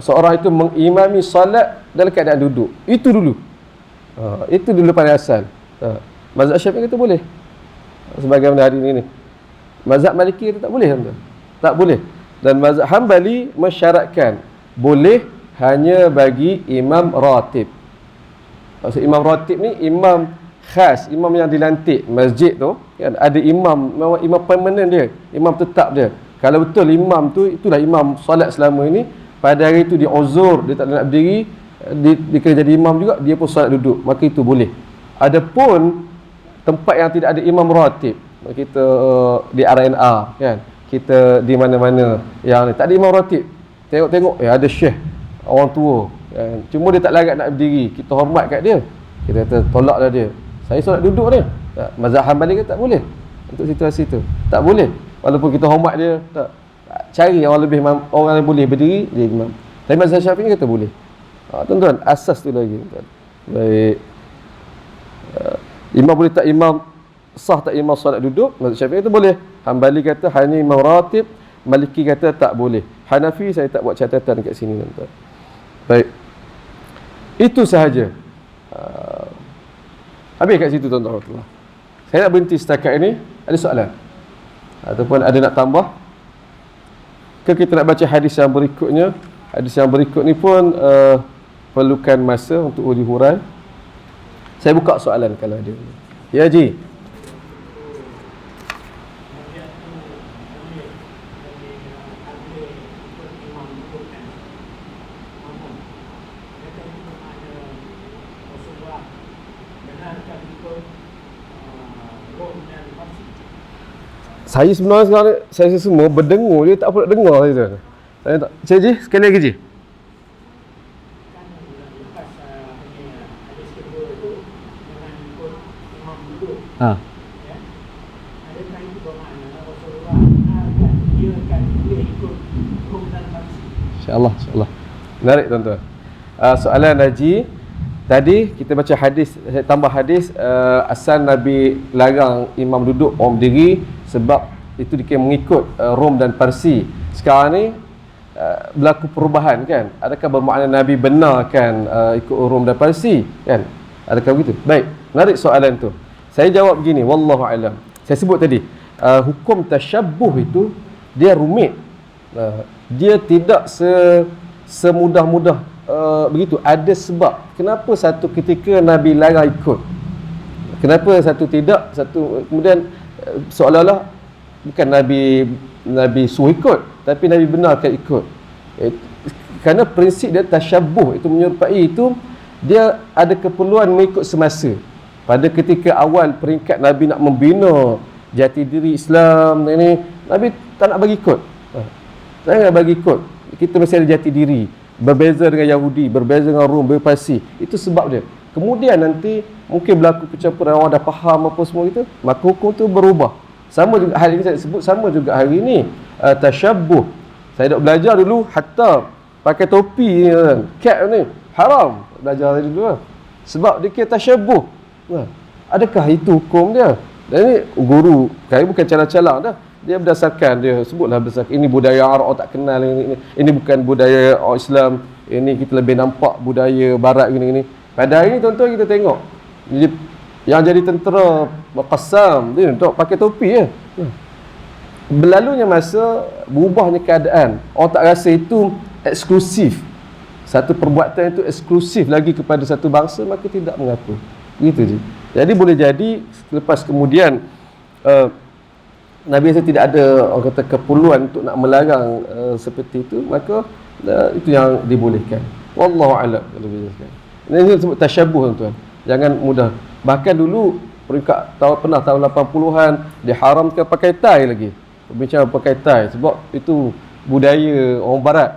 seorang itu mengimami solat dalam keadaan duduk? Itu dulu. Itu dulu pada asal. Mazhab Syafi'i kata boleh. Sebagaimana hari ini. Mazhab Maliki kata tak boleh, tuan-tuan. Tak boleh. Dan mazhab Hanbali mensyaratkan boleh hanya bagi imam ratib. Maksud imam ratib ni imam khas, imam yang dilantik masjid tu kan, ada imam, memang imam permanent dia, imam tetap dia. Kalau betul imam tu itulah imam solat selama ini, pada hari tu dia uzur, dia tak nak berdiri, dia kena jadi imam juga, dia pun solat duduk, maka itu boleh. Adapun tempat yang tidak ada imam ratib, kita di RNR kan, kita di mana-mana yang tak ada imam ratib, tengok-tengok ada syekh orang tua kan, cuma dia tak larat nak berdiri, kita hormat kat dia, kita kata tolaklah dia, saya solat duduk dia. Mazhab Hanbali kata tak boleh untuk situasi tu, tak boleh, walaupun kita hormat dia, tak cari orang lebih, orang yang boleh berdiri dia imam. Tapi mazhab Syafi'i kata boleh. Tuan-tuan, asas tu lagi tuan. Baik, imam boleh tak imam sah, tak imam solat duduk? Mazhab Syafi'i kata boleh. Hanbali kata hanya imam ratib, Maliki kata tak boleh. Hanafi saya tak buat catatan kat sini tuan-tuan. Baik, itu sahaja. Habis kat situ tuan-tuan. Saya nak berhenti setakat ini. Ada soalan ataupun ada nak tambah ke kita nak baca hadis yang berikutnya? Hadis yang berikut ni pun perlukan masa untuk dihurai. Saya buka soalan kalau ada. Ya Ji. Saya sebenarnya sekarang saya semua berdengur, dia tak apa nak dengar saya. Saya tak. Cik Ji, sekali lagi Ji. Ha. InsyaAllah, insyaAllah. Menarik tuan-tuan. Soalan Haji, tadi kita baca hadis, saya tambah hadis, asal Nabi larang imam duduk, orang berdiri, sebab itu dikira mengikut Rom dan Parsi. Sekarang ni berlaku perubahan kan? Adakah bermakna Nabi benarkan ikut Rom dan Parsi kan? Adakah begitu? Baik, menarik soalan tu. Saya jawab begini, wallahu alam. Saya sebut tadi, hukum tasyabbuh itu dia rumit. Dia tidak semudah-mudah begitu. Ada sebab kenapa satu ketika Nabi larang ikut, kenapa satu tidak, satu kemudian seolah-olah bukan Nabi suruh ikut, tapi Nabi benarkan ikut. Kerana prinsip dia tasyabbuh itu menyerupai itu, dia ada keperluan mengikut semasa. Pada ketika awal peringkat Nabi nak membina jati diri Islam ini, Nabi tak nak bagi ikut. Saya nak bagi ikut. Kita mesti ada jati diri. Berbeza dengan Yahudi, berbeza dengan Rom, berpasi. Itu sebab dia. Kemudian nanti mungkin berlaku percampuran, orang dah faham apa semua itu, maka hukum tu berubah. Sama juga hari ini saya sebut, sama juga hari ini tasyabbuh. Saya dah belajar dulu hatta pakai topi ni kan, cap ni haram. Belajar tadi dulu lah. Sebab dia kira tasyabbuh. Adakah itu hukum dia? Dan ini guru, saya bukan calang-calang dah. Dia berdasarkan, dia sebutlah berdasarkan ini budaya Arab, orang tak kenal ini bukan budaya orang Islam, ini kita lebih nampak budaya barat gini-gini. Pada hari ni tuan-tuan kita tengok yang jadi tentera Qassam dia untuk pakai topi je. Berlalunya masa, berubahnya keadaan, orang tak rasa itu eksklusif, satu perbuatan itu eksklusif lagi kepada satu bangsa, maka tidak mengaku. Begitu je. Jadi boleh jadi lepas kemudian Nabi rasa tidak ada orang kata keperluan untuk nak melarang seperti itu, maka itu yang dibolehkan. Wallahu a'lam. Ini disebut tasyabbuh tuan-tuan. Jangan mudah. Bahkan dulu peringkat tahun 80-an diharamkan pakai tie lagi. Bincang pakai tie sebab itu budaya orang barat,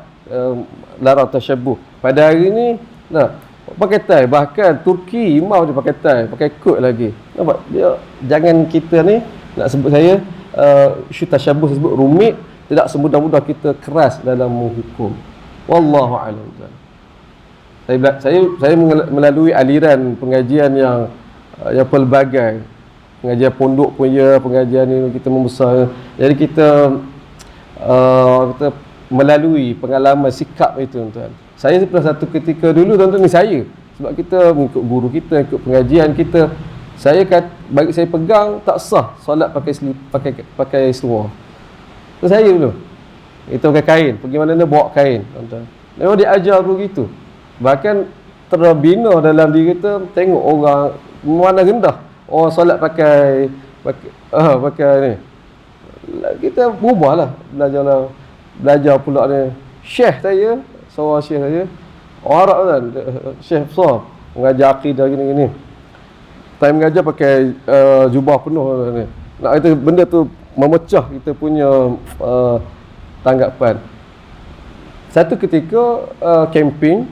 larang tasyabbuh. Pada hari ini pakai tie, bahkan Turki imam dia pakai tie, pakai coat lagi. Nampak dia, jangan kita ni nak sebut saya isu tasyabbuh sebut rumit, tidak semudah-mudah kita keras dalam menghukum. Wallahu a'lam. Saya melalui aliran pengajian yang pelbagai, pengajian pondok pun ya, pengajian ini kita membesar. Jadi kita melalui pengalaman sikap itu tuan. Saya pernah satu ketika dulu tuan-tuan ni saya, sebab kita mengikut guru kita, ikut pengajian kita, bagi saya pegang tak sah solat pakai seluar. Tu saya dulu. Kita pakai kain, pergi mana-mana bawa kain tuan-tuan. Memang dia ajar begitu. Bahkan terbina dalam diri kita. Tengok orang mana rendah, orang solat pakai ni, kita berubahlah, belajar pula ni. Syekh saya, seorang syekh saya, orang Arab kan, syekh besar, mengajar akidah gini-gini. Time mengajar pakai jubah penuh ni. Nak kata benda tu memecah kita punya tanggapan. Satu ketika camping,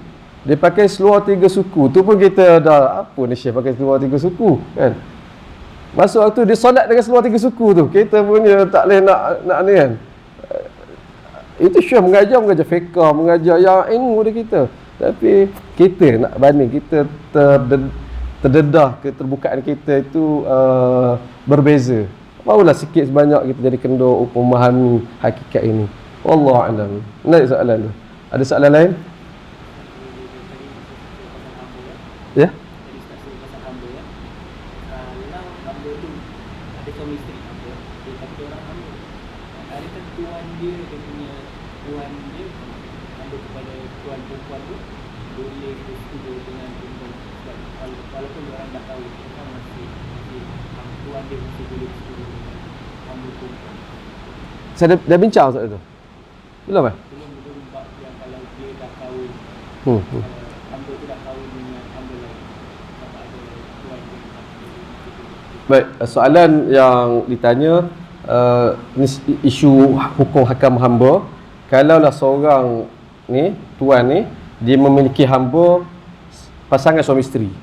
dia pakai seluar 3 suku. Tu pun kita dah, apa ni syekh pakai seluar 3 suku kan. Masa waktu dia solat dengan seluar 3 suku tu, kita punya tak boleh nak ni kan. Itu syekh mengajar fiqh, mengajar yang ilmu dia kita. Tapi kita nak banding, kita terdedah, keterbukaan kita itu berbeza. Barulah sikit sebanyak kita jadi kendor memahami hakikat ini. Wallahu a'lam. Naik soalan tu. Ada soalan lain? Ya? Saya dah bincang soal itu. Belum eh? Belum bab yang kalau dia dah kahwin. Hamba tu dah kahwin dengan hamba lain. Sama ada tuan dia. Baik, soalan yang ditanya isu hukum hakam hamba. Kalaulah seorang ni, tuan ni, dia memiliki hamba pasangan suami isteri.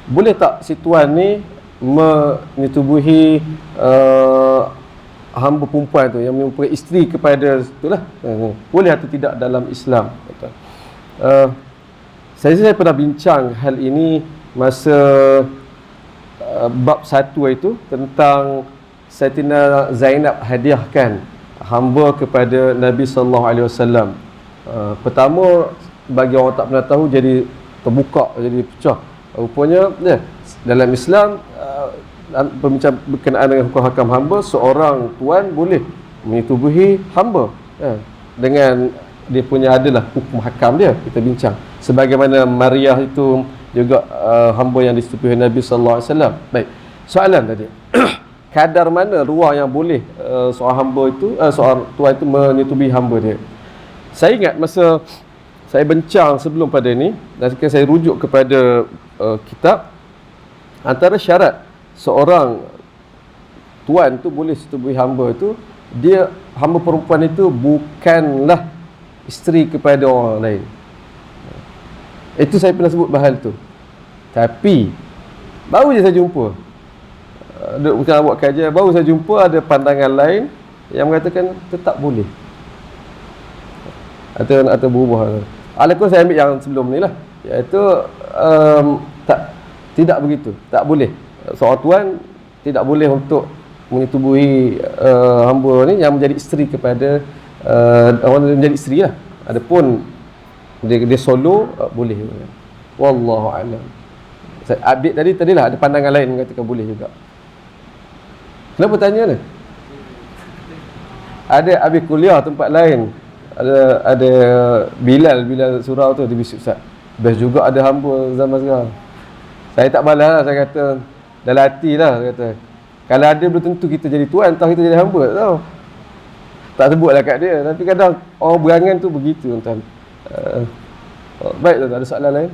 Boleh tak si tuan ni menyetubuhi hamba perempuan tu yang mempunyai isteri kepada itulah, boleh atau tidak dalam Islam? Saya pernah bincang hal ini masa bab 1 itu, tentang Sayyidina Zainab hadiahkan hamba kepada Nabi sallallahu alaihi wasallam. Pertama, bagi orang tak pernah tahu, jadi terbuka, jadi pecah. Rupanya dalam Islam, pembincang berkenaan dengan hukum hakam hamba, seorang tuan boleh menyetubuhi hamba dengan dia punya adalah hukum hakam dia. Kita bincang sebagaimana Maryah itu juga hamba yang disetubuhi Nabi sallallahu alaihi wasallam. Baik, soalan tadi kadar mana ruang yang boleh seorang hamba itu, seorang tuan itu menyetubuhi hamba dia. Saya ingat masa saya bincang sebelum pada ini, dan saya rujuk kepada kitab, antara syarat seorang tuan tu boleh setubuhi hamba tu, dia hamba perempuan itu bukanlah isteri kepada orang lain. Itu saya pernah sebut bahal tu. Tapi baru je saya jumpa, bukan buat kajian, baru saya jumpa ada pandangan lain yang mengatakan tetap boleh, atau berubah. Alakul saya ambil yang sebelum ni lah, iaitu tidak begitu, tak boleh. Seorang tuan tidak boleh untuk menyetubuhi hamba ni yang menjadi isteri kepada orang yang menjadi isteri lah. Adapun dia solo, boleh. Wallahu a'lam. Saya update tadilah ada pandangan lain mengatakan boleh juga. Kenapa tanya ni? Ada habis kuliah tempat lain, ada Bilal surau tu, dia bisik, Ustaz, best juga ada hamba zaman sekarang. Saya tak balas lah, saya kata dalam hati lah, saya kata kalau ada belum tentu kita jadi tuan, entah kita jadi hamba, tak tahu. Tak sebutlah kat dia, tapi kadang orang berangan tu begitu, tuan. Baik, tuan, ada soalan lain?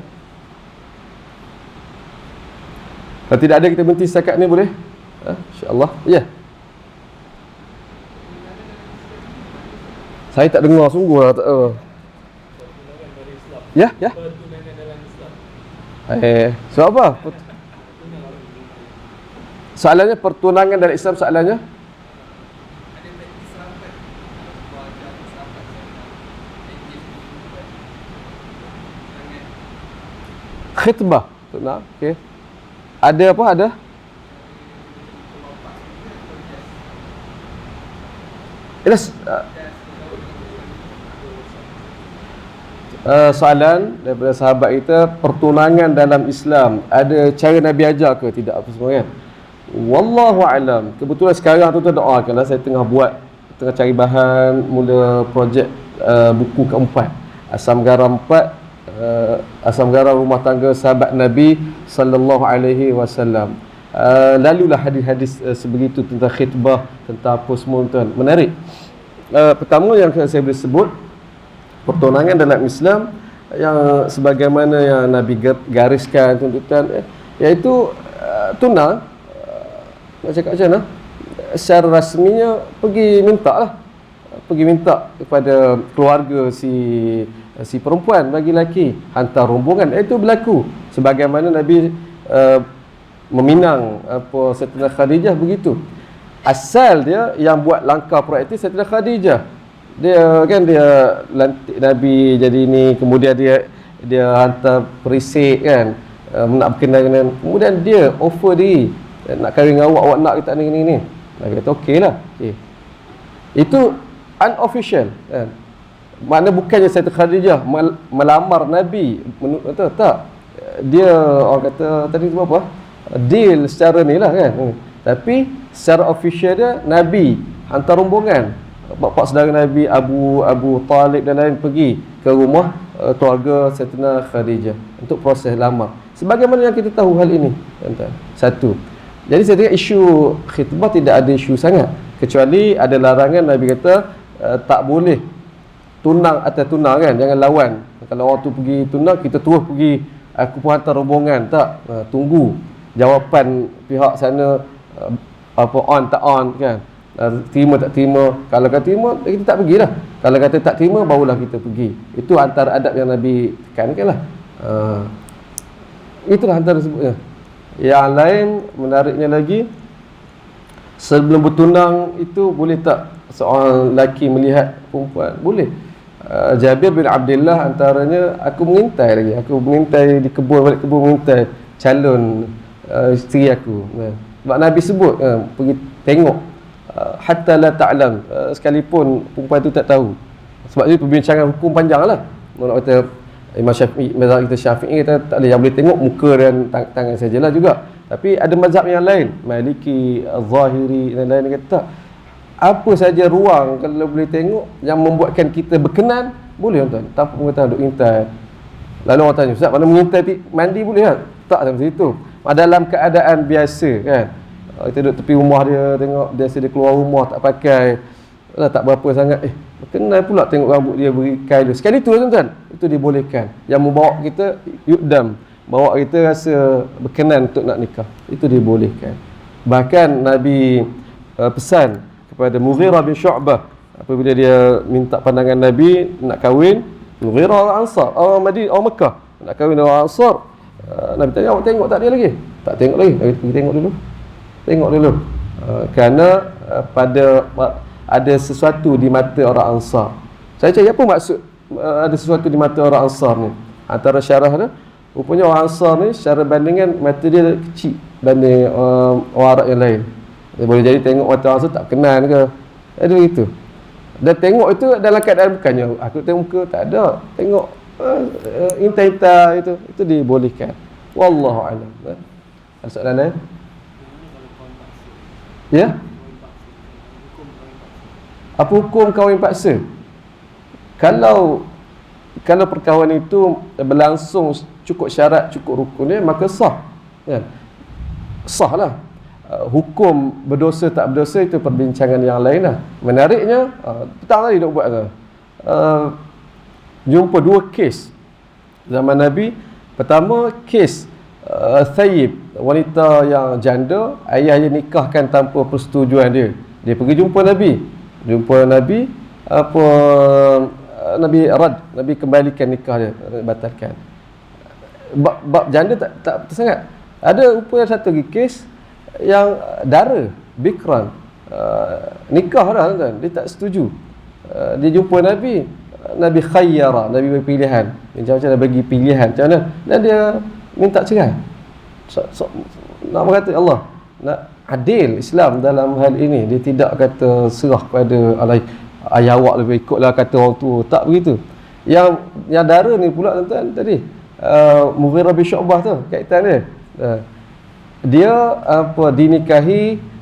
Kalau tidak ada, kita berhenti setakat ni, boleh? InsyaAllah. Ya. Saya tak dengar sungguh lah. Ya? Sebab apa? Soalannya pertunangan dalam Islam, soalannya? Khitbah. Okey. Ada apa? Ada? Soalan daripada sahabat kita, pertunangan dalam Islam ada cara Nabi ajar ke tidak, apa semua kan? Wallahu alam. Kebetulan sekarang tu doakanlah, saya tengah cari bahan, mula projek buku keempat, Asam Garam 4, asam garam rumah tangga sahabat Nabi sallallahu alaihi wasallam. Lalulah hadis-hadis sebegitu tentang khitbah, tentang apa semua tuan. Menarik. Pertama yang saya boleh sebut, pertunangan dalam Islam yang sebagaimana yang Nabi gariskan tuntutan, iaitu tunang, nak cakap macam mana, secara rasminya pergi minta kepada keluarga si perempuan bagi lelaki, hantar rombongan. Itu berlaku sebagaimana Nabi meminang Sayyidatina Khadijah begitu. Asal dia yang buat langkah proaktif Sayyidatina Khadijah. Dia lantik Nabi jadi ni, kemudian dia hantar perisik kan, nak berkenalan, kemudian dia offer diri, nak kahwin dengan awak nak kita ni. Nabi kata okeylah. Itu unofficial kan. Makna bukannya Sayyidatina Khadijah melamar Nabi, tak. Dia orang kata tadi tu apa? Deal secara ni lah kan. Tapi secara official dia Nabi hantar rombongan, bapa saudara Nabi Abu Talib dan lain pergi ke rumah keluarga Sayyidatina Khadijah untuk proses lamar. Sebagaimana yang kita tahu hal ini, tuan-tuan. Satu. Jadi saya tengok isu khitbah tidak ada isu sangat, kecuali ada larangan Nabi kata tak boleh tunang atas tunang kan, jangan lawan. Kalau orang tu pergi tunang, kita terus pergi aku pun hantar rombongan, tak. Tunggu jawapan pihak sana, apa on tak on kan, terima tak terima. Kalau kata terima, kita tak pergilah. Kalau kata tak terima, barulah kita pergi. Itu antara adab yang Nabi tekankan lah. Itulah antara sebutnya. Yang lain menariknya lagi, sebelum bertunang itu boleh tak seorang lelaki melihat perempuan? Boleh. Jabir bin Abdullah antaranya, aku mengintai di kebun, balik kebun mengintai calon isteri aku. Sebab Nabi sebut pergi tengok, hatta la ta'lam, sekalipun perempuan itu tak tahu. Sebab itu perbincangan hukum panjang lah. Nak kata Imam Syafi'i, mazhab kita Syafi'i kata tak boleh, yang boleh tengok muka dan tangan sajalah juga. Tapi ada mazhab yang lain, Maliki, Zahiri dan lain kata tak. Apa saja ruang kalau boleh tengok yang membuatkan kita berkenan, boleh tuan, tanpa pengetahuan duk intai. Lalu orang tanya, Ustaz, mana mengintai mandi boleh tak? Tak sampai situ. Dalam keadaan biasa kan, kita duduk tepi rumah dia, tengok biasa dia keluar rumah tak pakai, tak berapa sangat, berkenan pula tengok rambut dia berikai dia. Sekali tu tuan-tuan, itu dibolehkan. Yang membawa kita yukdam, bawa kita rasa berkenan untuk nak nikah, itu dibolehkan. Bahkan Nabi pesan kepada Mughirah bin Syu'bah apabila dia minta pandangan Nabi nak kahwin. Mughirah orang Ansar, orang Madinah, orang Mekah, nak kahwin orang Ansar. Nabi tanya, awak tengok tak dia lagi? Tak tengok lagi. Nabi pergi tengok dulu. Kerana ada sesuatu di mata orang Ansar. Saya cakap apa maksud ada sesuatu di mata orang Ansar ni? Antara syarah dia, rupanya orang Ansar ni secara bandingan mata dia kecil banding orang Arab yang lain. Dia boleh jadi tengok mata orang Ansar tak kenal ke, ada begitu. Dan tengok itu dalam keadaan bukannya aku tengok muka, tak ada. Tengok intai-intai itu dibolehkan. Wallahu a'lam. Ada soalan lain? Ya? Apa hukum kahwin paksa? Kalau perkahwinan itu berlangsung cukup syarat, cukup rukunnya, maka sah. Ya. Sah lah. Hukum berdosa tak berdosa itu perbincangan yang lain lah. Menariknya, petang tadi nak buat tu, jumpa dua kes zaman Nabi. Pertama, kes Thayyib, wanita yang janda, ayahnya nikahkan tanpa persetujuan dia. Dia pergi jumpa Nabi, Nabi rad, Nabi kembalikan nikah dia, batalkan. Bab janda tak sangat. Ada rupanya satu lagi kes yang dara, bikran, nikah dah kan, dia tak setuju. Dia jumpa Nabi khayyara, Nabi bagi pilihan. Macam mana bagi pilihan, macam mana? Dan dia minta cerai. Nak berkata Allah, nak adil Islam dalam hal ini. Dia tidak kata serah kepada ayah awak lebih ikutlah kata orang tua, tak begitu. Yang dara ni pula tuan-tuan tadi, Mughirah bin Syu'bah tu kaitan dia. Dia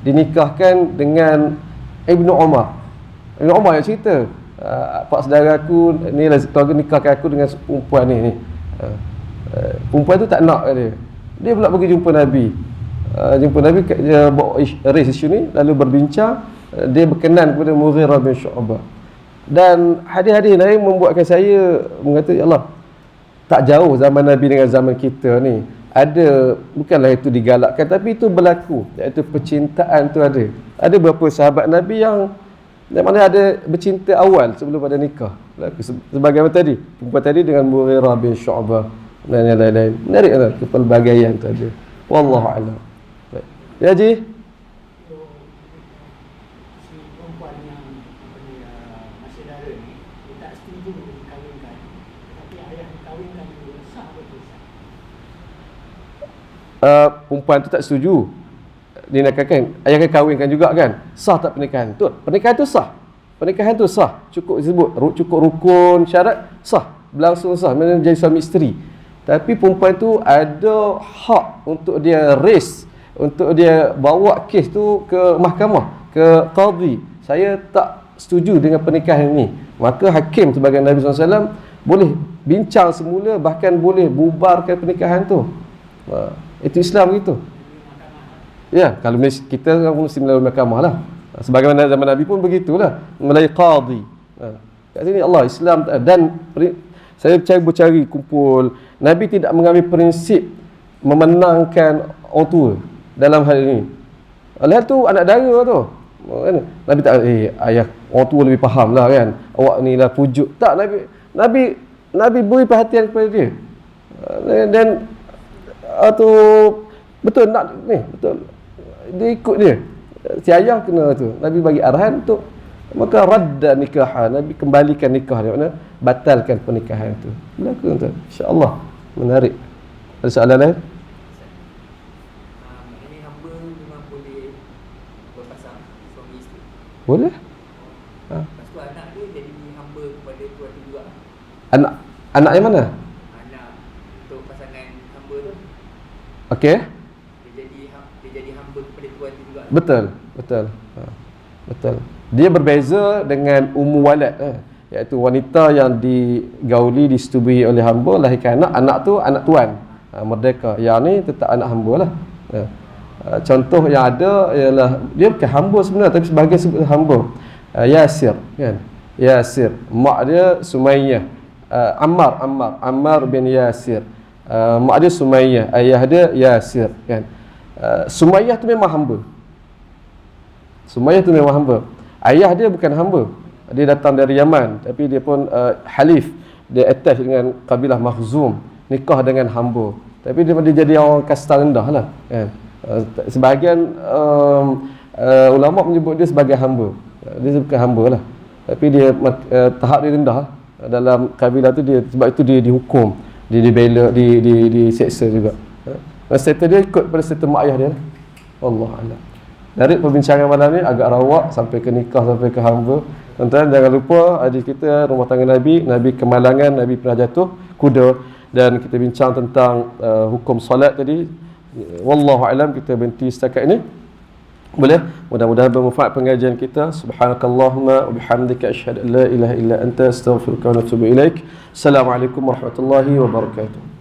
dinikahkan dengan Ibnu Umar. Ibnu Umar yang cerita, pak saudara aku ni keluarga nikahkan aku dengan perempuan ni. Perempuan tu tak nak dia. Dia pula pergi jumpa Nabi. Jumpa Nabi, dia bawa raise isu ni, lalu berbincang. Dia berkenan kepada Mughirah bin Syu'bah. Dan hadis-hadis lain membuatkan saya mengata, ya Allah, tak jauh zaman Nabi dengan zaman kita ni. Ada, bukanlah itu digalakkan, tapi itu berlaku, iaitu percintaan tu ada. Ada beberapa sahabat Nabi yang mana ada bercinta awal sebelum pada nikah. Sebagaimana tadi, perempuan tadi dengan Mughirah bin Syu'bah dan yang lain-lain. Menarik tak kepelbagaian tu ada. Wallahu a'lam. Baik. Ya Ji? Si perempuan yang masih dara ni, dia tak setuju dikahwinkan, tapi ayah dikahwinkan dia, sah betul sah? Perempuan tu tak setuju dinakahkan, ayah akan kahwinkan juga kan, sah tak pernikahan tu? Pernikahan tu sah, pernikahan tu sah, cukup disebut cukup rukun syarat, sah, berlangsung sah, mana jadi suami isteri. Tapi perempuan tu ada hak untuk dia raise, untuk dia bawa kes tu ke mahkamah, ke qadhi. Saya tak setuju dengan pernikahan ini. Maka hakim sebagai Nabi SAW boleh bincang semula, bahkan boleh bubarkan pernikahan tu. Itu Islam gitu. Ya, kalau kita mesti melalui mahkamah lah. Sebagaimana zaman Nabi pun begitulah, melalui qadhi. Kat sini Allah Islam dan saya cari kumpul, Nabi tidak mengambil prinsip memenangkan orang tua dalam hal ini. Hal tu anak dara tu. Nabi tak ayah orang tua lebih faham lah kan. Awak ni lah pujuk. Tak, Nabi beri perhatian kepada dia. Dan tu betul nak ni, betul. Dia ikut dia. Si ayah kena tu. Nabi bagi arahan untuk, maka radda nikah, Nabi kembalikan nikah dia, makna batalkan pernikahan tu. Berlaku tu. Insya-Allah menarik. Ada soalan lain? Maknanya hamba memang boleh berpasang suami isteri. Boleh? Lepas tu anak dia jadi hamba kepada tuan tu juga. Anak yang mana? Anak untuk pasangan hamba tu, Okey. dia jadi hamba kepada tuan tu juga. Betul. Betul. Dia berbeza dengan ummu walad, iaitu wanita yang digauli, disetubuhi oleh hamba, lahirkan anak tu anak tuan, merdeka. Yang ni tetap anak hamba lah. Contoh yang ada ialah dia bukan hamba sebenarnya, tapi sebagai sebut hamba. Yasir kan. Yasir, mak dia Sumayyah. Ammar bin Yasir. Mak dia Sumayyah, ayah dia Yasir kan. Sumayyah tu memang hamba. Sumayyah tu memang hamba. Ayah dia bukan hamba. Dia datang dari Yaman, tapi dia pun halif. Dia attach dengan kabilah Makhzum, nikah dengan hamba. Tapi dia jadi orang kasta rendah lah kan. Sebahagian ulama menyebut dia sebagai hamba. Dia bukan hamba lah, tapi dia tahap dia rendah dalam kabilah tu. Dia sebab itu dia dihukum, dia dibela, diseksa juga. Serta dia ikut pada serta mak ayah dia lah. Wallahu a'lam. Dari perbincangan malam ni agak rawak sampai ke nikah, sampai ke hamba. Tuan-tuan jangan lupa hadis kita rumah tangga Nabi kemalangan, Nabi pernah jatuh kuda, dan kita bincang tentang hukum solat tadi. Wallahu a'lam, kita berhenti setakat ini. Boleh? Mudah-mudahan bermanfaat pengajian kita. Subhanakallahumma wa bihamdika asyhadu an la ilaha illa anta astaghfiruka wa atubu ilaik. Assalamualaikum warahmatullahi wabarakatuh.